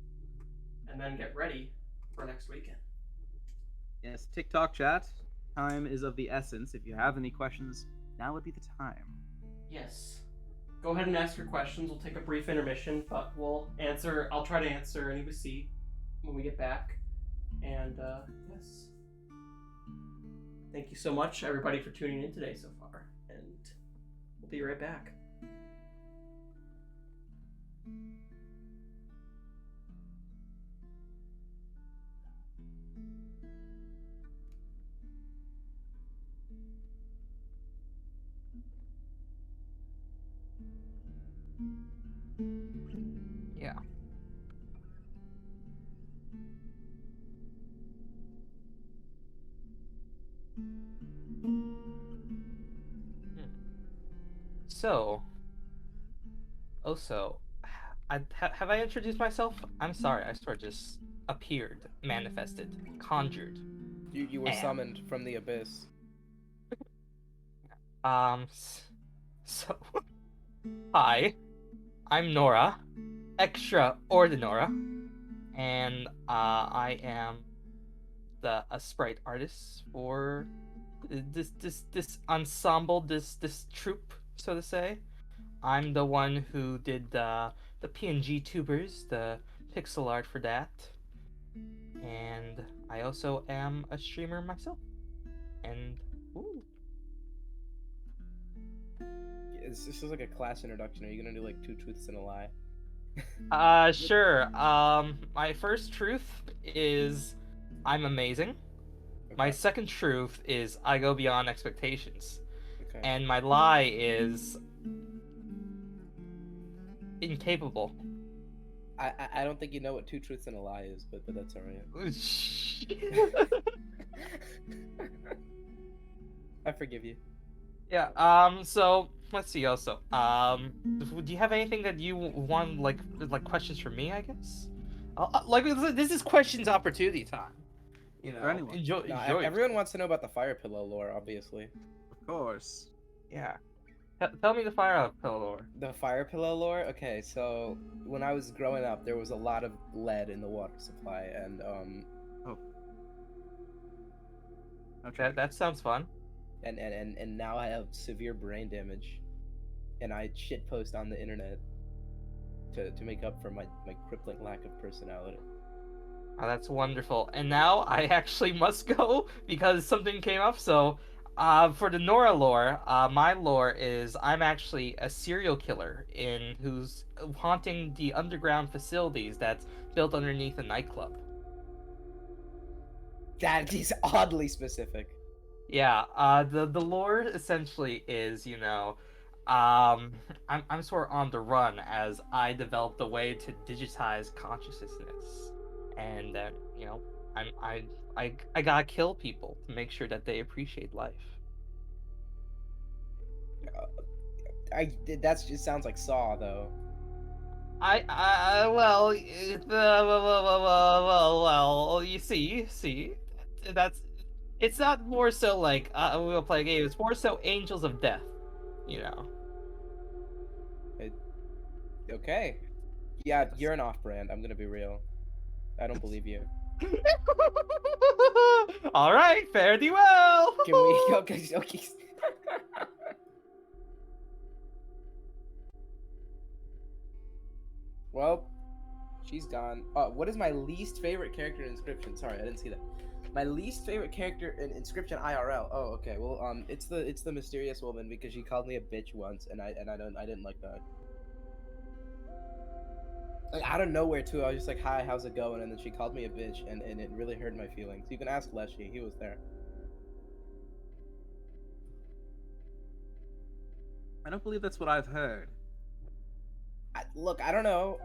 Speaker 1: And then get ready for next weekend.
Speaker 2: Yes, TikTok chat. Time is of the essence. If you have any questions, now would be the time.
Speaker 1: Yes. Go ahead and ask your questions. We'll take a brief intermission, but I'll try to answer any we see when we get back. And yes, thank you so much, everybody, for tuning in today so far. And we'll be right back.
Speaker 4: Yeah. So, also, have I introduced myself? I'm sorry, I sort of just appeared, manifested, conjured.
Speaker 3: You were
Speaker 4: Am.
Speaker 3: summoned from the abyss.
Speaker 4: So, hi, I'm Nora, extraordinora, and I am a sprite artist for this ensemble, this troupe, so to say. I'm the one who did the PNG tubers, the pixel art for that, and I also am a streamer myself. And ooh.
Speaker 3: This is like a class introduction. Are you gonna do like 2 truths and a lie?
Speaker 4: Sure. My first truth is I'm amazing. My
Speaker 3: Okay.
Speaker 4: second truth is I go beyond expectations.
Speaker 3: Okay.
Speaker 4: And my lie is incapable.
Speaker 3: I don't think you know what 2 truths and a lie is, but that's alright. I forgive you.
Speaker 4: Yeah, so let's see also. Do you have anything that you want like questions for me, I guess? Like this is questions opportunity time. You know,
Speaker 2: For anyone.
Speaker 4: enjoy
Speaker 3: No,
Speaker 4: enjoy.
Speaker 3: everyone wants to know about the fire pillow lore, obviously.
Speaker 2: Of course.
Speaker 4: Yeah. Tell me the fire up pillow lore.
Speaker 3: The fire pillow lore? Okay, so when I was growing up, there was a lot of lead in the water supply, and
Speaker 2: Oh. Okay.
Speaker 4: That sounds fun.
Speaker 3: and now I have severe brain damage, and I shitpost on the internet to make up for my crippling lack of personality.
Speaker 4: Oh, that's wonderful. And now I actually must go because something came up. So, for the Nora lore, my lore is I'm actually a serial killer in who's haunting the underground facilities that's built underneath a nightclub.
Speaker 3: That is oddly specific.
Speaker 4: Yeah, the lore essentially is, I'm sort of on the run as I developed a way to digitize consciousness, and then I gotta kill people to make sure that they appreciate life.
Speaker 3: That just sounds like Saw, though.
Speaker 4: Well, you see, that's it's not more so like we'll play a game. It's more so angels of death, you know.
Speaker 3: Okay. Yeah, you're an off-brand. I'm gonna be real. I don't believe you.
Speaker 4: All right, fare thee well.
Speaker 3: Can we? Okay. Well, she's gone. What is my least favorite character in Inscryption? Sorry, I didn't see that. My least favorite character in Inscryption IRL. Oh, okay. Well, it's the mysterious woman because she called me a bitch once, and I didn't like that. Like out of nowhere too, I was just like, "Hi, how's it going?" And then she called me a bitch, and it really hurt my feelings. You can ask Leshy; he was there.
Speaker 2: I don't believe that's what I've heard.
Speaker 3: Look, I don't know.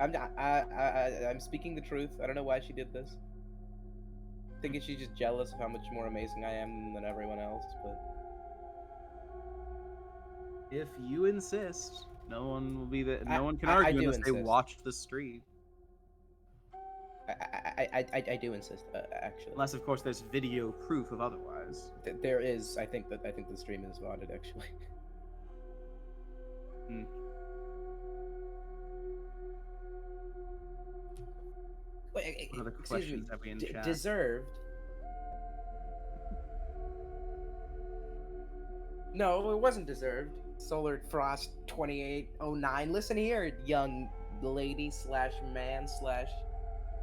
Speaker 3: I'm not. I'm speaking the truth. I don't know why she did this. Thinking she's just jealous of how much more amazing I am than everyone else, but
Speaker 2: If you insist, no one will be there. No one can
Speaker 3: I
Speaker 2: argue
Speaker 3: do
Speaker 2: unless they
Speaker 3: insist.
Speaker 2: watched the stream.
Speaker 3: I do insist, actually.
Speaker 2: Unless, of course, there's video proof of otherwise.
Speaker 3: There is. I think the stream is modded, actually.
Speaker 2: Hmm.
Speaker 3: Wait,
Speaker 2: What other
Speaker 3: excuse
Speaker 2: questions
Speaker 3: me.
Speaker 2: have we in chat?
Speaker 3: Deserved. No, it wasn't deserved. Solar Frost 2809. Listen here, young lady slash man slash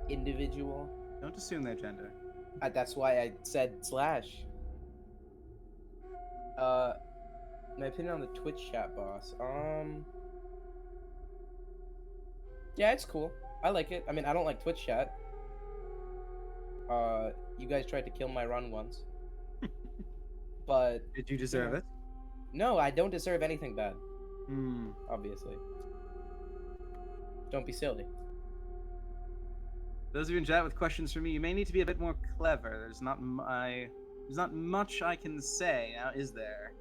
Speaker 3: individual.
Speaker 2: Don't assume their gender.
Speaker 3: That's why I said slash. My opinion on the Twitch chat boss. Yeah, it's cool. I like it. I mean, I don't like Twitch chat. You guys tried to kill my run once. But
Speaker 2: Did you deserve it?
Speaker 3: no, I don't deserve anything bad.
Speaker 2: Hmm.
Speaker 3: Obviously. Don't be silly.
Speaker 2: Those of you in chat with questions for me, you may need to be a bit more clever. There's not much I can say, now is there?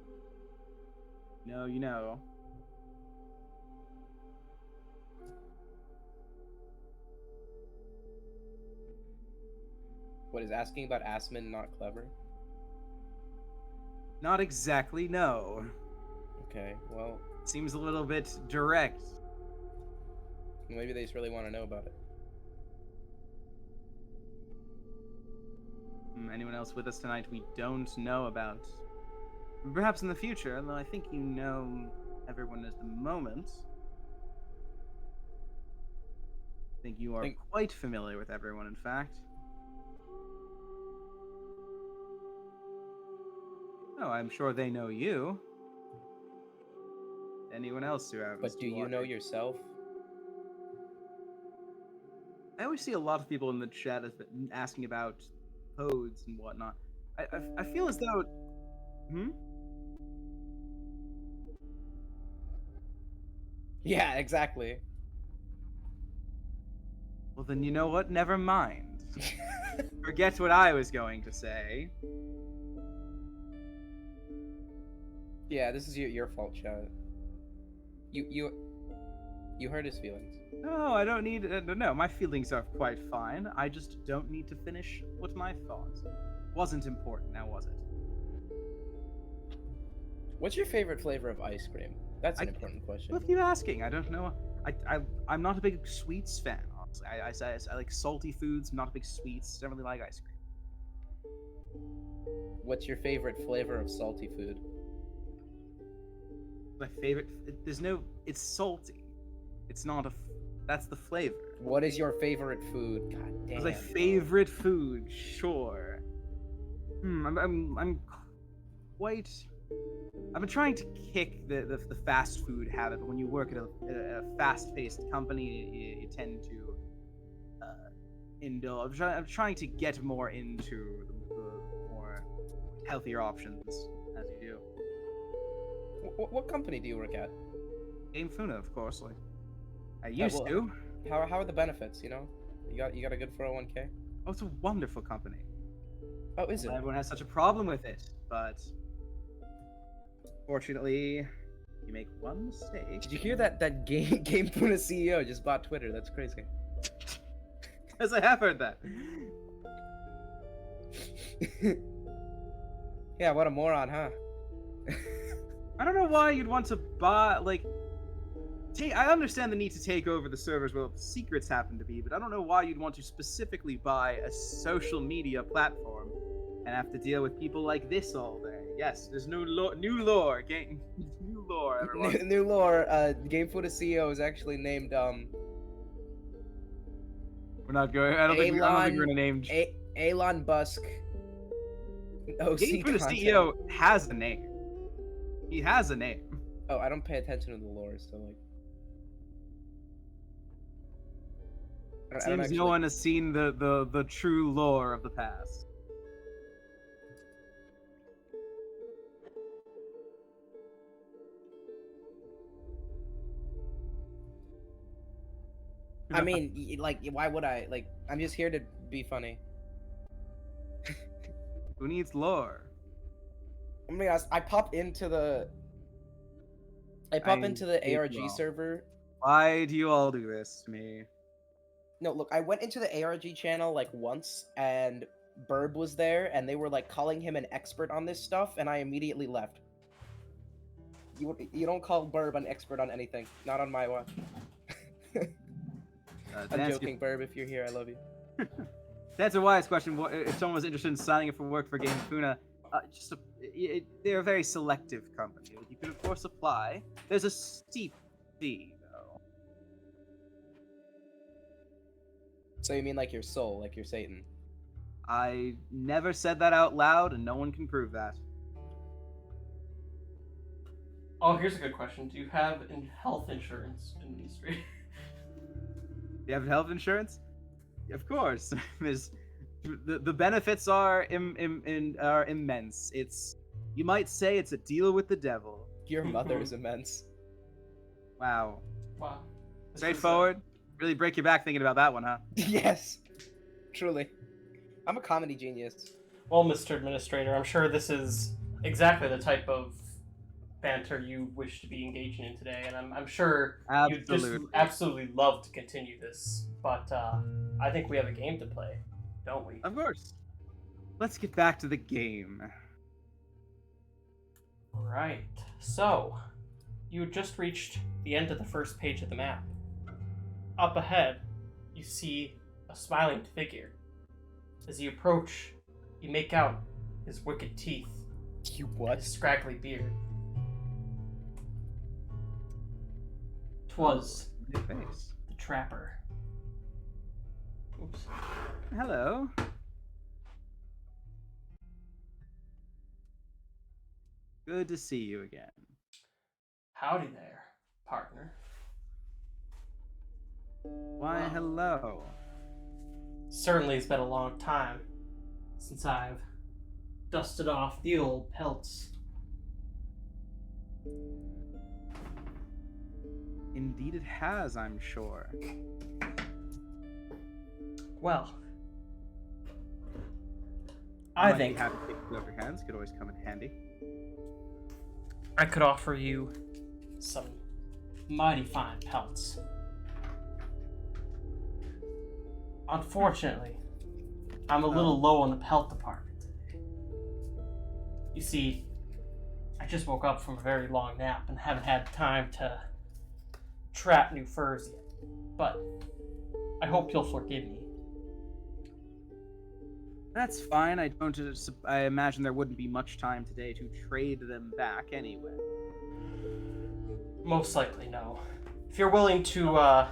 Speaker 2: No, you know.
Speaker 3: What is asking about Asmin not clever?
Speaker 2: Not exactly, no.
Speaker 3: Okay, well,
Speaker 2: Seems a little bit direct.
Speaker 3: maybe they just really want to know about it.
Speaker 2: Anyone else with us tonight we don't know about? Perhaps in the future, although I think you know everyone at the moment. I think you are quite familiar with everyone, in fact. Oh, I'm sure they know you. Anyone else who happens
Speaker 3: But do
Speaker 2: to
Speaker 3: you know
Speaker 2: watch?
Speaker 3: yourself?
Speaker 2: I always see a lot of people in the chat asking about codes and whatnot. I feel as though...
Speaker 3: Yeah, exactly.
Speaker 2: Well, then you know what? Never mind. Forget what I was going to say.
Speaker 3: Yeah, this is your fault, Chad. You hurt his feelings.
Speaker 2: No, I don't need... no, my feelings are quite fine. I just don't need to finish what my thought. Wasn't important, now was it?
Speaker 3: What's your favorite flavor of ice cream? That's an important question.
Speaker 2: What are you asking? I don't know. I'm not a big sweets fan, honestly. I like salty foods, not a big sweets. Don't really like ice cream.
Speaker 3: What's your favorite flavor of salty food?
Speaker 2: My favorite... There's no... It's salty. It's not a... That's the flavor.
Speaker 3: What is your favorite food? God damn.
Speaker 2: My favorite food, sure. I'm quite... I've been trying to kick the fast food habit, but when you work at a fast-paced company, you tend to indulge. I'm trying to get more into the more healthier options, as you do.
Speaker 3: What company do you work at?
Speaker 2: Game Funa, of course. Like I used to.
Speaker 3: How are the benefits? You know, you got a good 401k.
Speaker 2: Oh, it's a wonderful company.
Speaker 3: Oh, is it?
Speaker 2: Everyone has such a problem with it, but fortunately, you make one mistake.
Speaker 3: Did you hear that Game Puna CEO just bought Twitter? That's crazy.
Speaker 2: Yes, I have heard that.
Speaker 3: Yeah, what a moron, huh?
Speaker 2: I don't know why you'd want to buy, like... I understand the need to take over the servers where the secrets happen to be, but I don't know why you'd want to specifically buy a social media platform and have to deal with people like this all day. Yes, there's new lore, new lore, everyone.
Speaker 3: New lore, Game Puna CEO is actually named,
Speaker 2: We're not going, I don't think we're gonna name...
Speaker 3: Elon Musk.
Speaker 2: Game Puna CEO has a name. He has a name.
Speaker 3: Oh, I don't pay attention to the lore, so like...
Speaker 2: Seems no one has seen the true lore of the past.
Speaker 3: I mean, like, why would I? Like, I'm just here to be funny.
Speaker 2: Who needs lore?
Speaker 3: I mean, I pop into the... ARG server.
Speaker 2: Why do you all do this to me?
Speaker 3: No, look, I went into the ARG channel like once, and Burb was there, and they were like calling him an expert on this stuff, and I immediately left. You don't call Burb an expert on anything, not on my watch. I'm joking, Burb. If you're here, I love you.
Speaker 2: That's a wise question. If someone was interested in signing up for work for Game Funa, they're a very selective company. You could of course apply. There's a steep fee, though.
Speaker 3: So you mean like your soul, like your Satan?
Speaker 2: I never said that out loud, and no one can prove that.
Speaker 1: Oh, here's a good question. Do you have health insurance in Ministry?
Speaker 2: You have health insurance? Of course. There's the benefits are are immense. You might say it's a deal with the devil.
Speaker 3: Your mother is immense.
Speaker 2: Wow.
Speaker 1: Wow. This is,
Speaker 2: Straightforward. Really break your back thinking about that one, huh?
Speaker 3: Yes, truly. I'm a comedy genius.
Speaker 1: Well, Mr. Administrator, I'm sure this is exactly the type of banter you wish to be engaging in today, and I'm sure you'd just absolutely love to continue this, but I think we have a game to play, don't we?
Speaker 2: Of course. Let's get back to the game.
Speaker 1: Right. So, you just reached the end of the first page of the map. Up ahead, you see a smiling figure. As you approach, you make out his wicked teeth,
Speaker 3: You what?
Speaker 1: his scraggly beard. 'Twas
Speaker 2: Your face.
Speaker 1: the trapper. Oops.
Speaker 2: Hello. Good to see you again.
Speaker 1: Howdy there, partner.
Speaker 2: Why, hello.
Speaker 1: Certainly it's been a long time since I've dusted off the old pelts.
Speaker 2: Indeed it has, I'm sure.
Speaker 1: Well,
Speaker 2: Might
Speaker 1: I think
Speaker 2: be happy to take it off your hands. Could always come in handy.
Speaker 1: I could offer you some mighty fine pelts. Unfortunately, I'm a little low on the pelt department today. You see, I just woke up from a very long nap and haven't had time to trap new furs yet. But I hope you'll forgive me.
Speaker 2: That's fine. I imagine there wouldn't be much time today to trade them back anyway.
Speaker 1: Most likely no. If you're willing to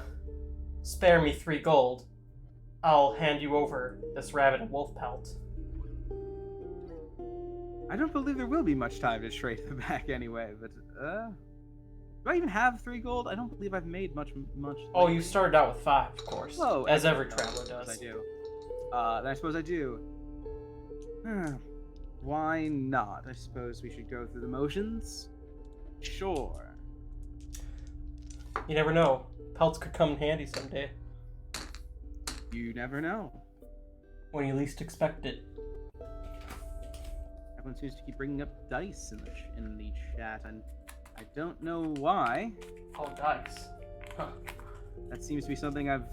Speaker 1: spare me 3 gold, I'll hand you over this rabbit and wolf pelt.
Speaker 2: I don't believe there will be much time to trade them back anyway, but, do I even have 3 gold? I don't believe I've made much.
Speaker 1: Oh, you started out with 5, of course.
Speaker 2: Whoa,
Speaker 1: as every
Speaker 2: I
Speaker 1: traveler
Speaker 2: suppose
Speaker 1: does.
Speaker 2: I do. Then I suppose I do. Why not? I suppose we should go through the motions? Sure.
Speaker 1: You never know. Pelts could come in handy someday.
Speaker 2: You never know.
Speaker 1: When you least expect it.
Speaker 2: Everyone seems to keep bringing up dice in the chat, and I don't know why.
Speaker 1: Oh, dice. Huh.
Speaker 2: That seems to be something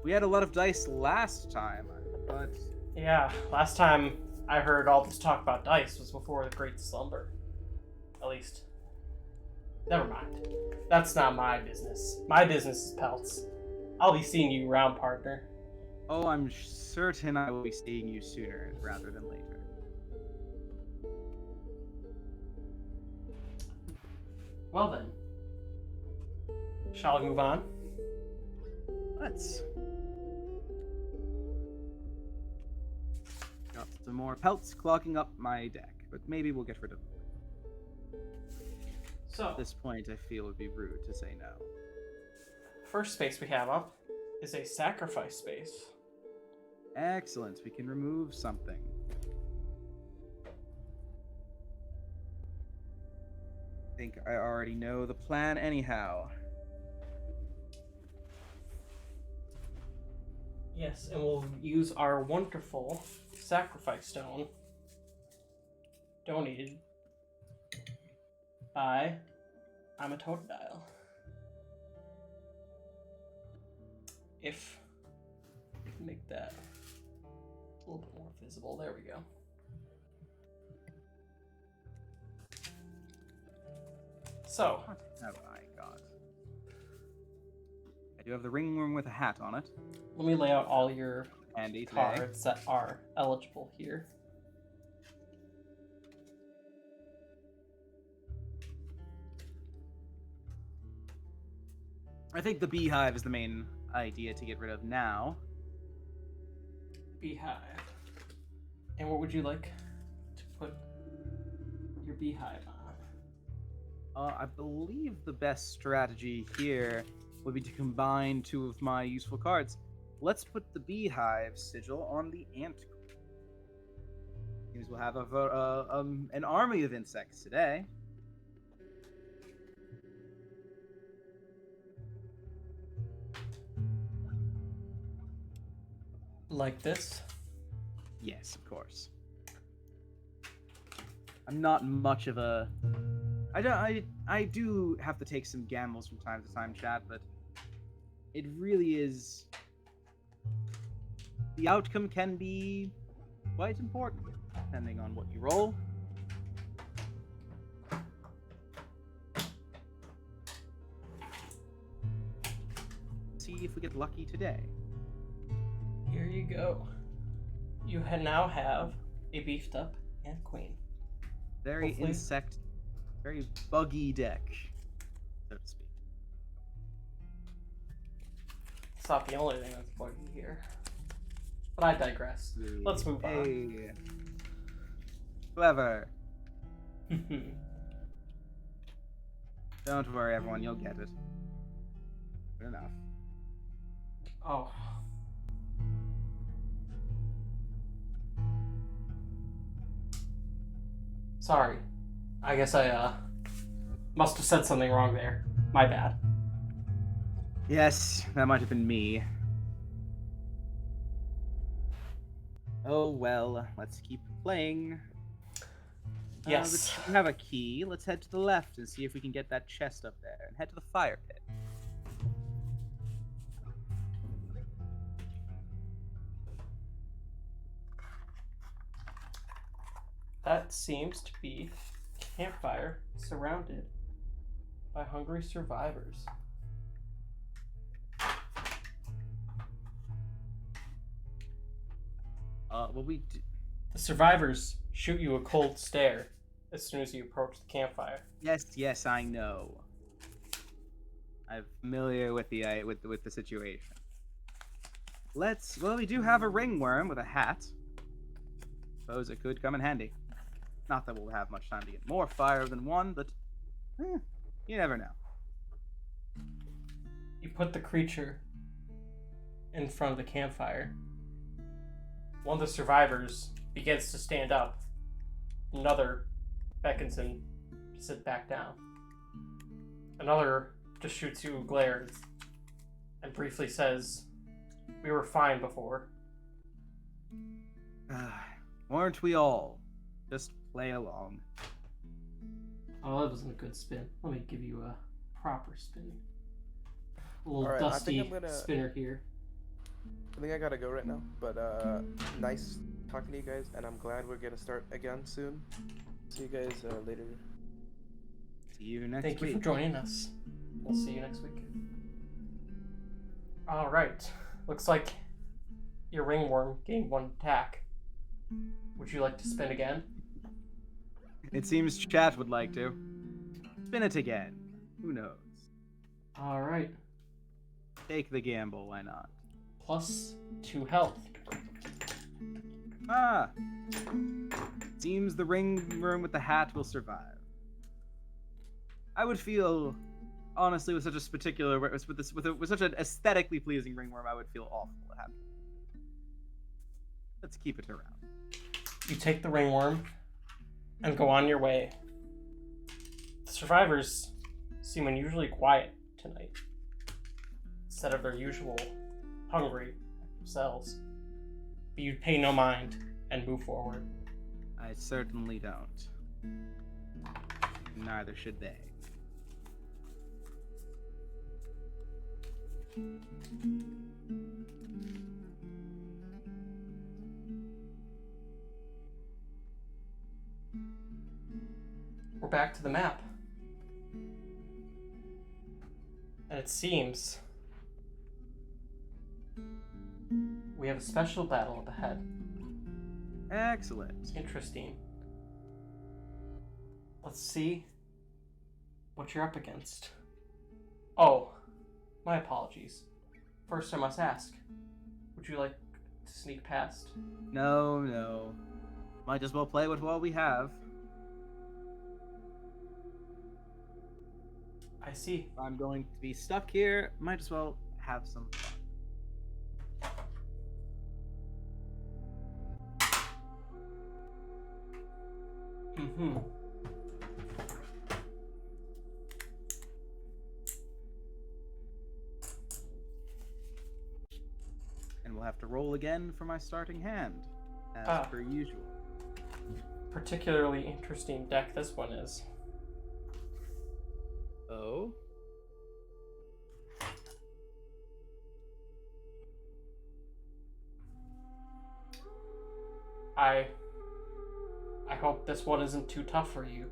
Speaker 2: We had a lot of dice last time, but...
Speaker 1: Yeah, last time I heard all this talk about dice was before the Great Slumber. At least. Never mind. That's not my business. My business is pelts. I'll be seeing you around, partner.
Speaker 2: Oh, I'm certain I will be seeing you sooner rather than later.
Speaker 1: Well then. Shall we move on?
Speaker 2: Let's. Got some more pelts clogging up my deck, but maybe we'll get rid of them.
Speaker 1: So,
Speaker 2: At this point, I feel it would be rude to say no.
Speaker 1: first space we have up is a sacrifice space.
Speaker 2: Excellent, we can remove something. I think I already know the plan anyhow.
Speaker 1: Yes, and we'll use our wonderful sacrifice stone donated by I'm a Totodile. If we can make that a little bit more visible, there we go. So,
Speaker 2: What have I got? I do have the ring room with a hat on it.
Speaker 1: let me lay out all your
Speaker 2: Handy today.
Speaker 1: cards that are eligible here.
Speaker 2: I think the beehive is the main idea to get rid of now.
Speaker 1: Beehive. And what would you like to put your beehive on?
Speaker 2: I believe the best strategy here would be to combine two of my useful cards. Let's put the beehive sigil on the ant. Seems we'll have an army of insects today.
Speaker 1: Like this?
Speaker 2: Yes, of course. I'm not much of a. I do have to take some gambles from time to time, chat, but it really is. The outcome can be quite important, depending on what you roll. See if we get lucky today.
Speaker 1: Here you go. You now have a beefed up ant queen.
Speaker 2: Very
Speaker 1: Hopefully.
Speaker 2: very buggy deck, so to speak.
Speaker 1: It's not the only thing that's buggy here. But I digress. Let's move on.
Speaker 2: Hey. Clever. Don't worry, everyone, you'll get it. Good enough.
Speaker 1: Oh. Sorry. I guess I must have said something wrong there. My bad.
Speaker 2: Yes, that might have been me. Oh well, let's keep playing.
Speaker 1: Yes.
Speaker 2: We have a key. Let's head to the left and see if we can get that chest up there, and head to the fire pit.
Speaker 1: That seems to be a campfire surrounded by hungry survivors.
Speaker 2: Well, we do.
Speaker 1: The survivors shoot you a cold stare as soon as you approach the campfire.
Speaker 2: Yes, I know. I'm familiar with the with the situation. Well, we do have a ringworm with a hat. Suppose it could come in handy. Not that we'll have much time to get more fire than one, but you never know.
Speaker 1: You put the creature in front of the campfire. One of the survivors begins to stand up. Another beckons him to sit back down. Another just shoots you glares and briefly says, "We were fine before."
Speaker 2: Weren't we all? Just play along.
Speaker 1: Oh, that wasn't a good spin. Let me give you a proper spin. A little
Speaker 3: Alright, I think
Speaker 1: dusty
Speaker 3: I'm gonna-
Speaker 1: spinner here.
Speaker 3: I think I gotta go right now, but nice talking to you guys, and I'm glad we're gonna start again soon. See you guys later.
Speaker 2: See you next
Speaker 1: Thank
Speaker 2: week.
Speaker 1: you for joining us. We'll see you next week. Alright. Looks like your ringworm gained one attack. Would you like to spin again?
Speaker 2: It seems chat would like to. Spin it again. Who knows?
Speaker 1: Alright.
Speaker 2: Take the gamble, why not?
Speaker 1: Plus 2 health.
Speaker 2: Seems the ringworm with the hat will survive. I would feel, honestly, with such a particular, with such an aesthetically pleasing ringworm, I would feel awful to have. Let's keep it around.
Speaker 1: You take the ringworm and go on your way. The survivors seem unusually quiet tonight, instead of their usual hungry selves. But you pay no mind and move forward.
Speaker 2: I certainly don't. Neither should they.
Speaker 1: We're back to the map. And it seems we have a special battle up ahead.
Speaker 2: Excellent.
Speaker 1: Interesting. Let's see what you're up against. Oh, my apologies. First, I must ask, would you like to sneak past?
Speaker 2: No. Might as well play with what we have.
Speaker 1: I see.
Speaker 2: If I'm going to be stuck here, might as well have some fun.
Speaker 1: Mm-hmm.
Speaker 2: And we'll have to roll again for my starting hand, as per usual.
Speaker 1: Particularly interesting deck this one is.
Speaker 2: Oh?
Speaker 1: I hope this one isn't too tough for you.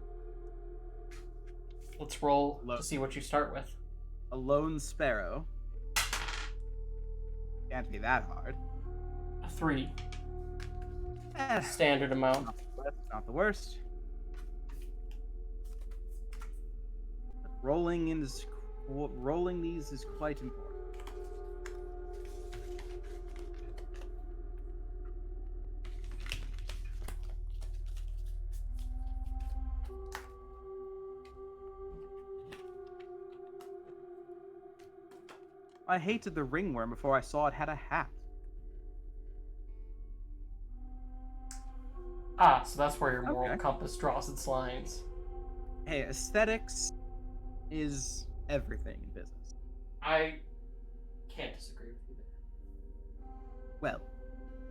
Speaker 1: Let's roll to see what you start with.
Speaker 2: A lone sparrow. Can't be that hard.
Speaker 1: A 3.
Speaker 2: Eh,
Speaker 1: Standard amount.
Speaker 2: not the worst. But rolling these is quite important. I hated the ringworm before I saw it had a hat.
Speaker 1: Ah, so that's where your moral
Speaker 2: Okay.
Speaker 1: compass draws its lines.
Speaker 2: Hey, aesthetics is everything in business.
Speaker 1: I can't disagree with you there.
Speaker 2: Well,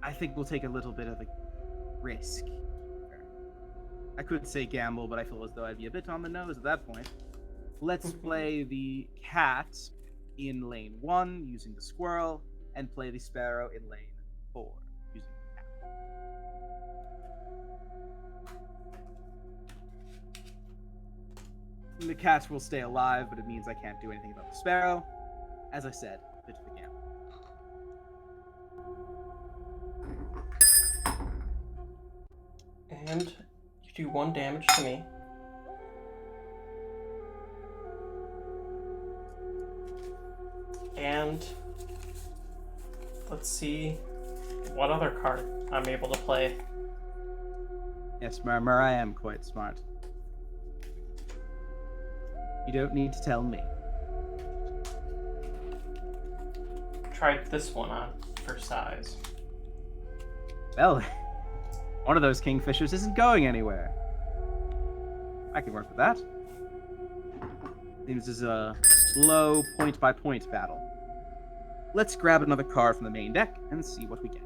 Speaker 2: I think we'll take a little bit of a risk. I could say gamble, but I feel as though I'd be a bit on the nose at that point. Let's play the cat in lane 1 using the squirrel, and play the sparrow in lane 4 using the cat. And the cat will stay alive, but it means I can't do anything about the sparrow. As I said, a bit of a gamble.
Speaker 1: And you do 1 damage to me. And let's see what other card I'm able to play.
Speaker 2: Yes, Murmur, I am quite smart. You don't need to tell me.
Speaker 1: Tried this one on for size.
Speaker 2: Well, one of those kingfishers isn't going anywhere. I can work with that. This is a slow point-by-point battle. Let's grab another card from the main deck and see what we get.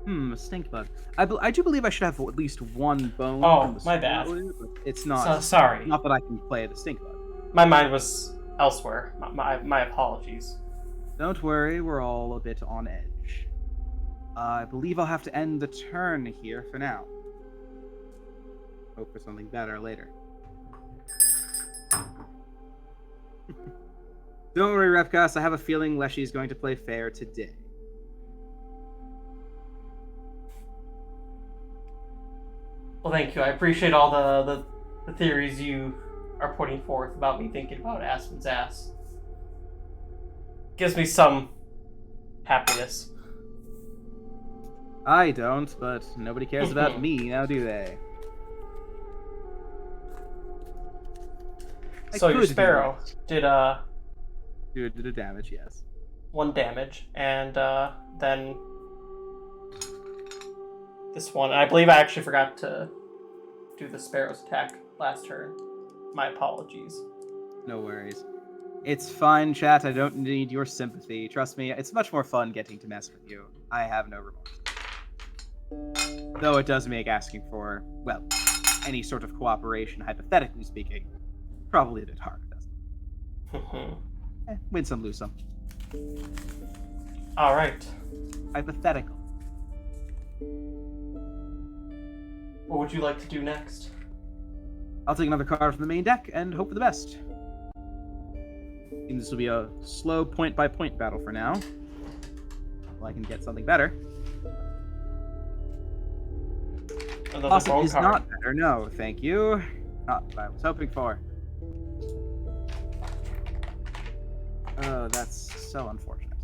Speaker 2: A stink bug. I do believe I should have at least 1 bone.
Speaker 1: Oh,
Speaker 2: from the
Speaker 1: my bad.
Speaker 2: sword, but it's not.
Speaker 1: Sorry.
Speaker 2: Not that I can play the stink bug.
Speaker 1: My mind was elsewhere. My apologies.
Speaker 2: Don't worry, we're all a bit on edge. I believe I'll have to end the turn here for now. Hope for something better later. Don't worry, Repcast. I have a feeling Leshy's going to play fair today.
Speaker 1: Well, thank you. I appreciate all the theories you are putting forth about me thinking about Aspen's ass. Gives me some happiness.
Speaker 2: I don't, but nobody cares about me, now do they?
Speaker 1: So your sparrow did
Speaker 2: do the damage, yes.
Speaker 1: 1 damage, and then this one. I believe I actually forgot to do the sparrow's attack last turn. My apologies.
Speaker 2: No worries. It's fine, chat. I don't need your sympathy. Trust me, it's much more fun getting to mess with you. I have no remorse. Though it does make asking for, well, any sort of cooperation, hypothetically speaking, probably a bit harder, doesn't it? Win some, lose some.
Speaker 1: Alright.
Speaker 2: Hypothetical.
Speaker 1: What would you like to do next?
Speaker 2: I'll take another card from the main deck and hope for the best. This will be a slow point-by-point battle for now. Well, I can get something better.
Speaker 1: Another
Speaker 2: Awesome
Speaker 1: bone
Speaker 2: is
Speaker 1: card.
Speaker 2: not better. No, thank you. Not what I was hoping for. Oh, that's so unfortunate.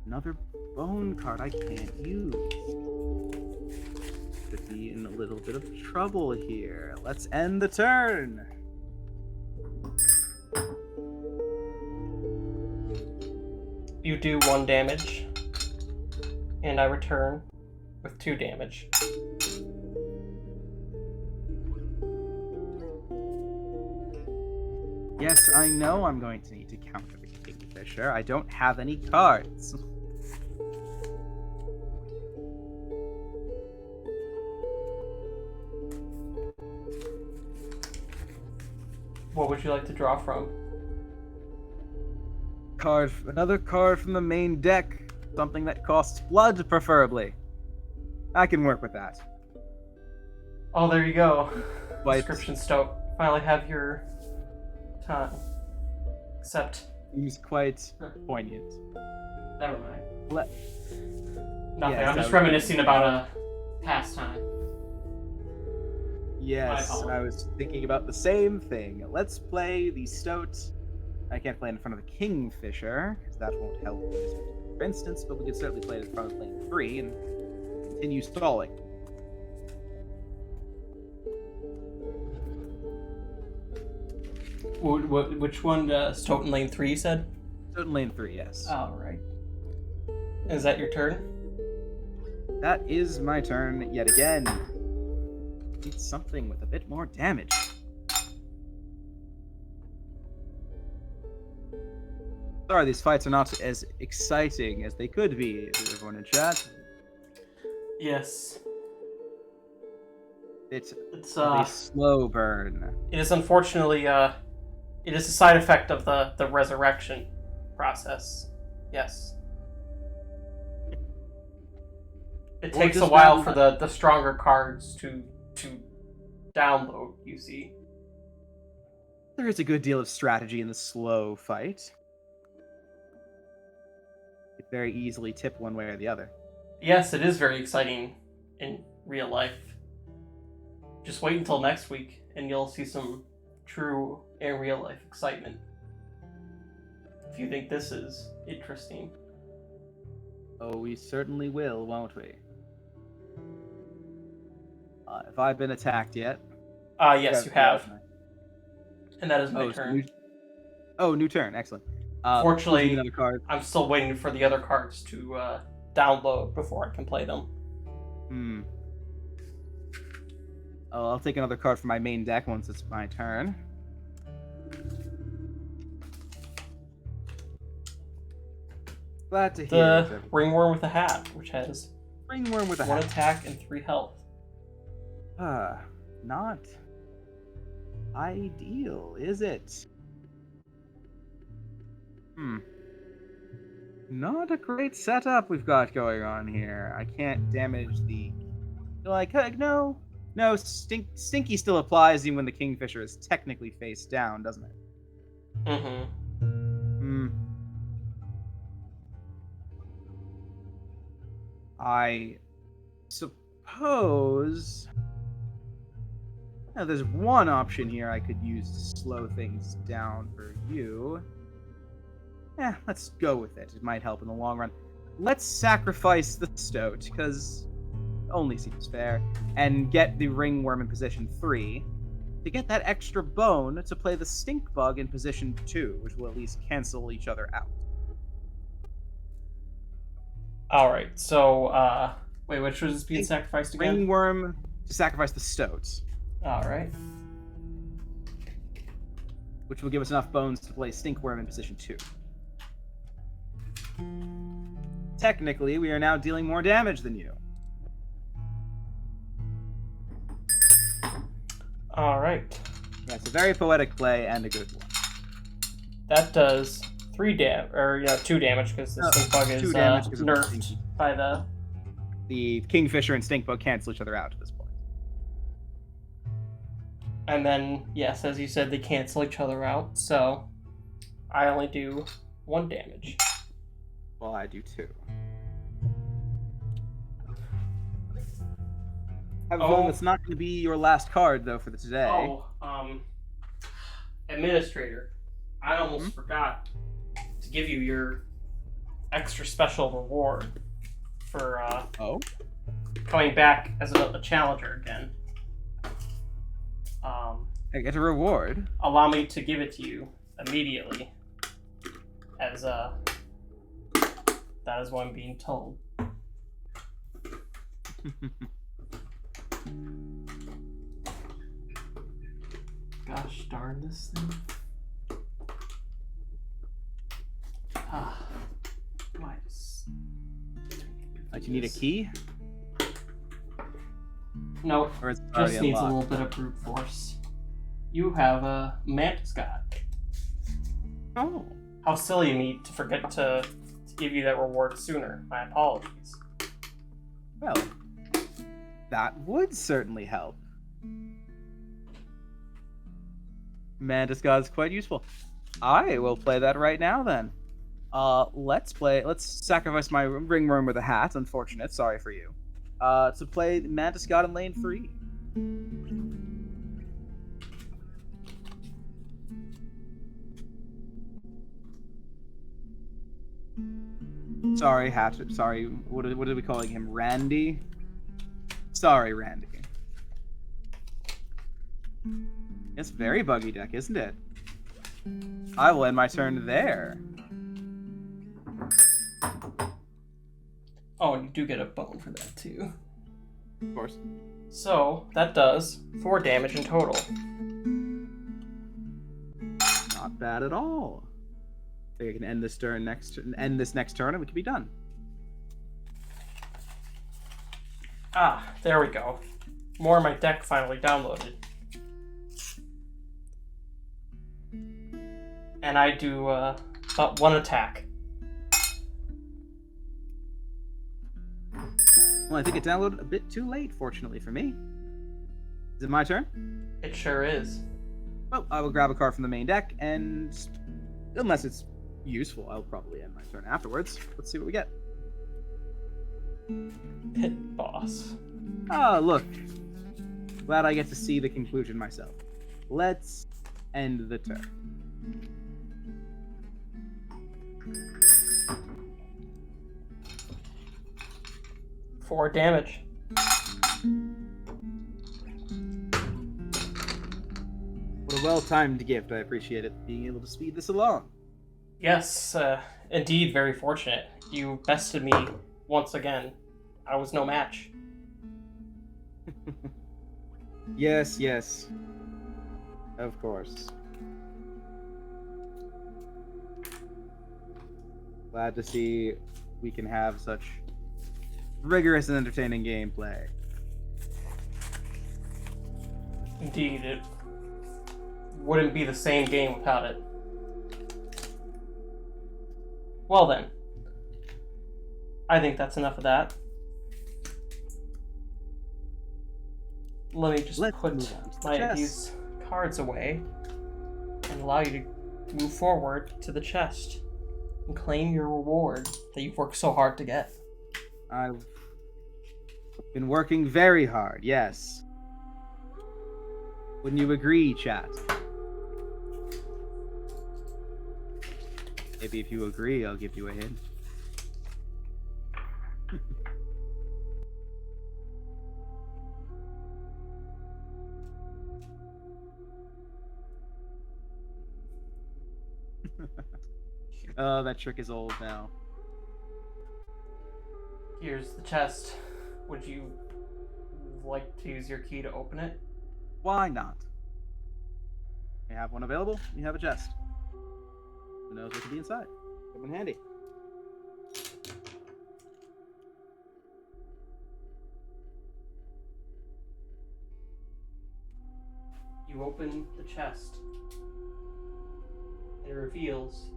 Speaker 2: Another bone card I can't use. Could be in a little bit of trouble here. Let's end the turn.
Speaker 1: You do 1 damage, and I return with 2 damage.
Speaker 2: Yes, I know I'm going to need to counter the Kingfisher. I don't have any cards.
Speaker 1: What would you like to draw from?
Speaker 2: Another card from the main deck. Something that costs blood, preferably. I can work with that.
Speaker 1: Oh, there you go.
Speaker 2: But
Speaker 1: Inscryption Stoke. Finally have your time. Except,
Speaker 2: seems quite poignant.
Speaker 1: never mind.
Speaker 2: Let-
Speaker 1: Nothing.
Speaker 2: Yes,
Speaker 1: I'm just
Speaker 2: that would-
Speaker 1: reminiscing about a pastime.
Speaker 2: Yes,
Speaker 1: My
Speaker 2: I was thinking about the same thing. Let's play the Stoat. I can't play in front of the Kingfisher, because that won't help in this particular instance, but we can certainly play it in front of lane 3 and continue stalling.
Speaker 1: Which one? Stoat in lane 3, you said?
Speaker 2: Stoat in lane 3, yes.
Speaker 1: Alright. Is that your turn?
Speaker 2: That is my turn yet again. Need something with a bit more damage. Sorry, these fights are not as exciting as they could be, everyone in chat.
Speaker 1: Yes.
Speaker 2: It's
Speaker 1: It's
Speaker 2: a slow burn.
Speaker 1: it is unfortunately it is a side effect of the resurrection process. Yes. It
Speaker 2: Or
Speaker 1: takes a
Speaker 2: just
Speaker 1: while
Speaker 2: rather
Speaker 1: for the stronger cards to download, you see.
Speaker 2: There is a good deal of strategy in the slow fight. It very easily tip one way or the other.
Speaker 1: Yes, it is very exciting in real life. Just wait until next week and you'll see some true and real life excitement. If you think this is interesting.
Speaker 2: Oh, we certainly will, won't we? Have I been attacked yet?
Speaker 1: Yes, you have. And that is my
Speaker 2: Oh,
Speaker 1: turn.
Speaker 2: new turn. Excellent.
Speaker 1: Fortunately,
Speaker 2: choosing another card.
Speaker 1: I'm still waiting for the other cards to download before I can play them.
Speaker 2: Oh, I'll take another card from my main deck once it's my turn. Glad to hear
Speaker 1: The
Speaker 2: it.
Speaker 1: Ringworm with a Hat, which has
Speaker 2: Ringworm with a
Speaker 1: 1
Speaker 2: hat.
Speaker 1: attack and 3 health.
Speaker 2: Not ideal, is it? Not a great setup we've got going on here. I can't damage the... no, Stinky still applies even when the Kingfisher is technically face down, doesn't it?
Speaker 1: Mm-hmm.
Speaker 2: I suppose... Now, there's one option here I could use to slow things down for you. Let's go with it. It might help in the long run. Let's sacrifice the Stoat, because it only seems fair, and get the Ringworm in position 3 to get that extra bone to play the Stink Bug in position 2, which will at least cancel each other out.
Speaker 1: Alright, so, wait, which was being sacrificed again?
Speaker 2: Ringworm to sacrifice the Stoat,
Speaker 1: Alright.
Speaker 2: which will give us enough bones to play Stinkworm in position 2. Technically, we are now dealing more damage than you.
Speaker 1: Alright.
Speaker 2: That's a very poetic play and a good one.
Speaker 1: That does 2 damage, because the Stink Bug is
Speaker 2: 2 damage 'cause of the
Speaker 1: nerfed
Speaker 2: Stinky.
Speaker 1: by the...
Speaker 2: The Kingfisher and Stink Bug cancel each other out at this point.
Speaker 1: And then, yes, as you said, they cancel each other out, so I only do 1 damage.
Speaker 2: Well, I do 2. Have a feeling that's not going to be your last card, though, for the today.
Speaker 1: Administrator, I almost forgot to give you your extra special reward for coming back as a challenger again.
Speaker 2: I get a reward.
Speaker 1: Allow me to give it to you immediately, as that is what I'm being told. Gosh darn this thing. Why is...
Speaker 2: Like, you need a key?
Speaker 1: No,
Speaker 2: Or is it already
Speaker 1: just needs a
Speaker 2: unlocked?
Speaker 1: little bit of brute force. You have a mantis god.
Speaker 2: Oh.
Speaker 1: How silly of me to forget to give you that reward sooner. My apologies.
Speaker 2: Well, that would certainly help. Mantis God is quite useful. I will play that right now then. Let's sacrifice my ringworm with a hat, unfortunate, sorry for you. To play Mantis God in lane 3. Sorry, Hatchet. Sorry, what are we calling him? Randy? Sorry, Randy. It's very buggy deck, isn't it? I will end my turn there.
Speaker 1: Oh, and you do get a bone for that too.
Speaker 2: Of course.
Speaker 1: So, that does 4 damage in total.
Speaker 2: Not bad at all. I think I can end this turn next turn and we can be done.
Speaker 1: Ah, there we go. More of my deck finally downloaded. And I do about 1 attack.
Speaker 2: Well, I think it downloaded a bit too late, fortunately for me. Is it my turn?
Speaker 1: It sure is.
Speaker 2: Well, I will grab a card from the main deck, and unless it's useful, I'll probably end my turn afterwards. Let's see what we get.
Speaker 1: Pit boss.
Speaker 2: Ah, look. Glad I get to see the conclusion myself. Let's end the turn.
Speaker 1: Four damage.
Speaker 2: What a well-timed gift. I appreciate it, being able to speed this along.
Speaker 1: Yes, indeed, very fortunate. You bested me once again. I was no match.
Speaker 2: Yes, yes. Of course. Glad to see we can have such rigorous and entertaining gameplay.
Speaker 1: Indeed, it wouldn't be the same game without it. Well then, I think that's enough of that. Let me just
Speaker 2: Let's
Speaker 1: put
Speaker 2: move on to the chest.
Speaker 1: these cards away and allow you to move forward to the chest and claim your reward that you've worked so hard to get.
Speaker 2: I've been working very hard, yes. Wouldn't you agree, chat? Maybe if you agree, I'll give you a hint. Oh, that trick is old now.
Speaker 1: Here's the chest. Would you like to use your key to open it?
Speaker 2: Why not? You have one available, you have a chest. Who knows what could be inside? Come in handy.
Speaker 1: You open the chest. It reveals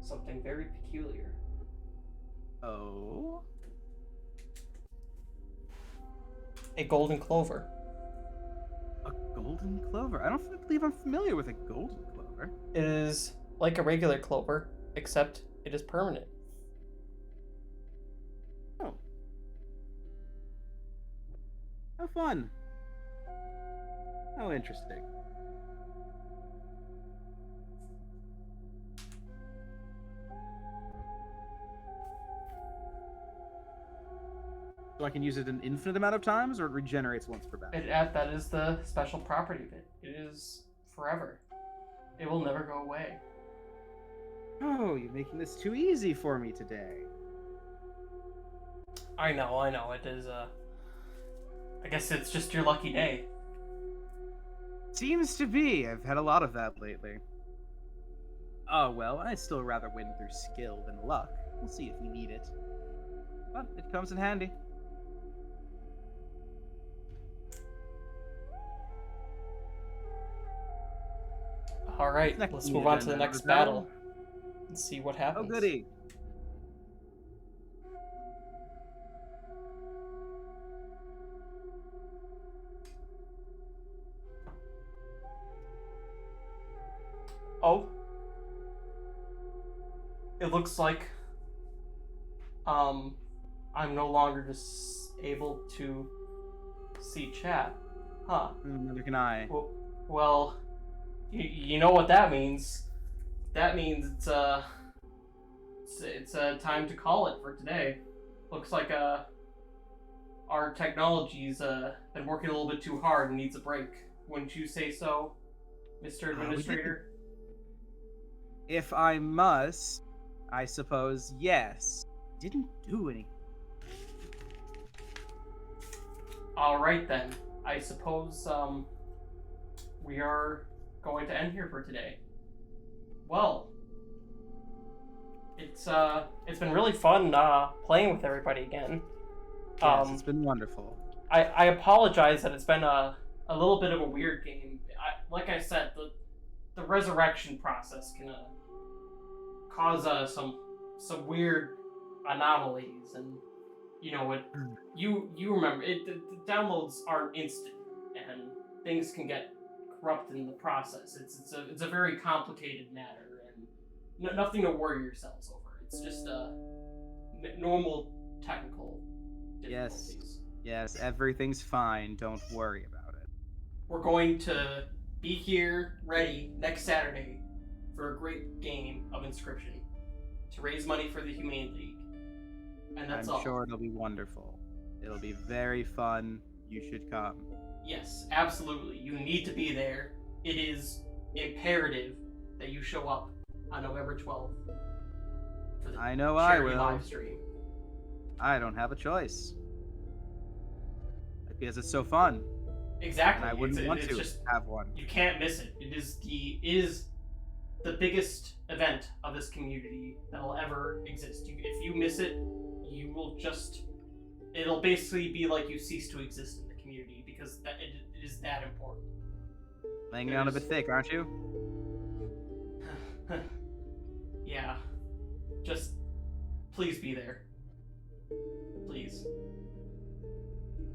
Speaker 1: something very peculiar.
Speaker 2: Oh?
Speaker 1: A golden clover.
Speaker 2: A golden clover? I don't believe I'm familiar with a golden clover.
Speaker 1: It is like a regular clover, except it is permanent.
Speaker 2: Oh. How fun. How interesting. So I can use it an infinite amount of times, or it regenerates once per battle?
Speaker 1: That is the special property of it. It is forever. It will never go away.
Speaker 2: Oh, you're making this too easy for me today.
Speaker 1: I know. It is, I guess it's just your lucky day.
Speaker 2: Seems to be. I've had a lot of that lately. Oh, well, I'd still rather win through skill than luck. We'll see if you need it. But it comes in handy.
Speaker 1: Alright,
Speaker 2: Next
Speaker 1: let's
Speaker 2: on
Speaker 1: move
Speaker 2: the
Speaker 1: on to the
Speaker 2: agenda,
Speaker 1: next
Speaker 2: battle.
Speaker 1: battle. And see what
Speaker 2: Oh,
Speaker 1: happens.
Speaker 2: goody.
Speaker 1: Oh. It looks like I'm no longer just able to see chat. Huh.
Speaker 2: Neither can I.
Speaker 1: Well, you know what that means. That means it's time to call it for today. Looks like our technology's been working a little bit too hard and needs a break. Wouldn't you say so, Mr. Administrator?
Speaker 2: If I must, I suppose yes. Didn't do anything.
Speaker 1: Alright then. I suppose we are going to end here for today. Well, it's been really fun playing with everybody again.
Speaker 2: Yes, it's been wonderful.
Speaker 1: I apologize that it's been a little bit of a weird game. Like I said, the resurrection process can cause some weird anomalies, and you know what? You remember it. The downloads aren't instant, and things can get corrupted in the process. It's a very complicated matter, and nothing to worry yourselves over. It's just normal technical difficulties.
Speaker 2: Yes, everything's fine. Don't worry about it.
Speaker 1: We're going to be here ready next Saturday for a great game of Inscryption to raise money for the Humane League. And that's all.
Speaker 2: I'm sure it'll be wonderful. It'll be very fun. You should come.
Speaker 1: Yes, absolutely. You need to be there. It is imperative that you show up on November 12th for the
Speaker 2: I know I
Speaker 1: charity
Speaker 2: will.
Speaker 1: live stream.
Speaker 2: I don't have a choice. Because it's so fun.
Speaker 1: Exactly.
Speaker 2: And I wouldn't want
Speaker 1: it's
Speaker 2: to
Speaker 1: just,
Speaker 2: have one.
Speaker 1: you can't miss it. It is the biggest event of this community that'll ever exist. If you miss it, you will just... It'll basically be like you cease to exist in the community because it is that important.
Speaker 2: Laying it on a bit thick, aren't you?
Speaker 1: Yeah. Just please be there. Please.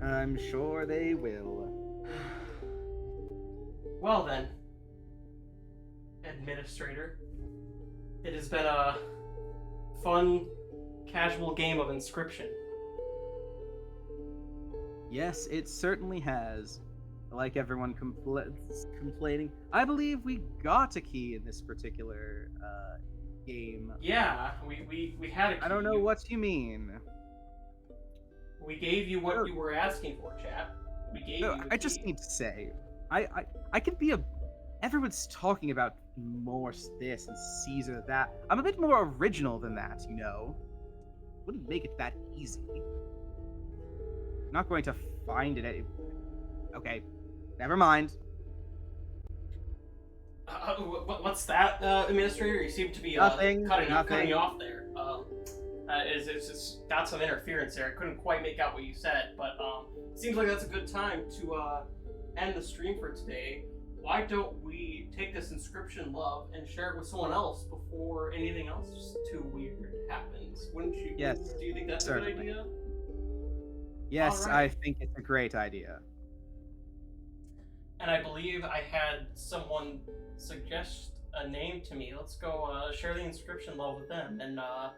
Speaker 2: I'm sure they will.
Speaker 1: Well then, Administrator, it has been a fun, casual game of Inscryption.
Speaker 2: Yes, it certainly has. Like everyone complaining, I believe we got a key in this particular game.
Speaker 1: Yeah, we had a key.
Speaker 2: I don't know what you mean.
Speaker 1: We gave you what you were asking for, chat. We gave you a
Speaker 2: I just
Speaker 1: key.
Speaker 2: need to say, I could be a... Everyone's talking about Morse this and Caesar that. I'm a bit more original than that, you know? Wouldn't make it that easy. I'm not going to find it. Okay, never mind.
Speaker 1: What's that, Administrator? You seem to be
Speaker 2: Nothing.
Speaker 1: cutting you off there. It's got some interference there. I couldn't quite make out what you said, but it seems like that's a good time to end the stream for today. Why don't we take this Inscryption love and share it with someone else before anything else too weird happens? Wouldn't you?
Speaker 2: Yes,
Speaker 1: Do you think that's
Speaker 2: certainly.
Speaker 1: a good idea?
Speaker 2: Yes,
Speaker 1: Alright.
Speaker 2: I think it's a great idea.
Speaker 1: And I believe I had someone suggest a name to me. Let's go share the Inscryption love with them and not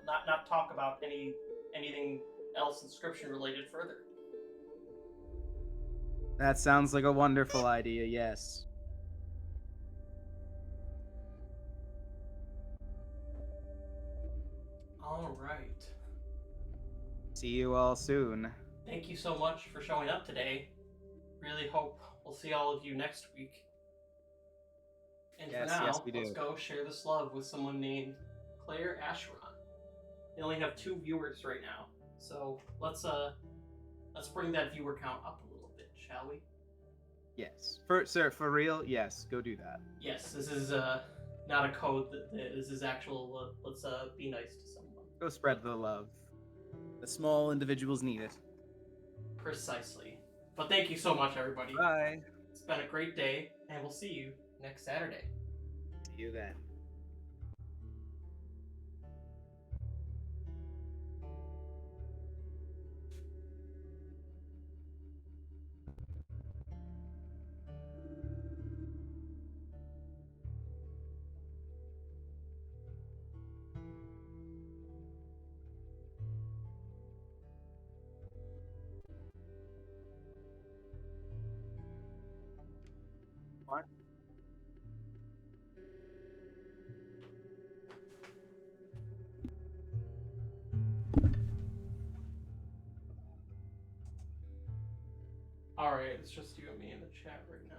Speaker 1: talk about anything else Inscryption related further.
Speaker 2: That sounds like a wonderful idea, yes.
Speaker 1: All right.
Speaker 2: See you all soon.
Speaker 1: Thank you so much for showing up today. Really hope we'll see all of you next week. And
Speaker 2: Yes,
Speaker 1: for now,
Speaker 2: yes, we
Speaker 1: let's
Speaker 2: do.
Speaker 1: go share this love with someone named Claire Asheron. They only have 2 viewers right now, so let's bring that viewer count up a little bit, shall we?
Speaker 2: Yes. For real, yes, go do that.
Speaker 1: Yes, this is not a code. This is actual. Let's be nice to someone.
Speaker 2: Go spread the love. The small individuals need it.
Speaker 1: Precisely. But thank you so much, everybody.
Speaker 2: Bye.
Speaker 1: It's been a great day, and we'll see you next Saturday.
Speaker 2: See you then. What?
Speaker 1: All right, it's just you and me in the chat right now.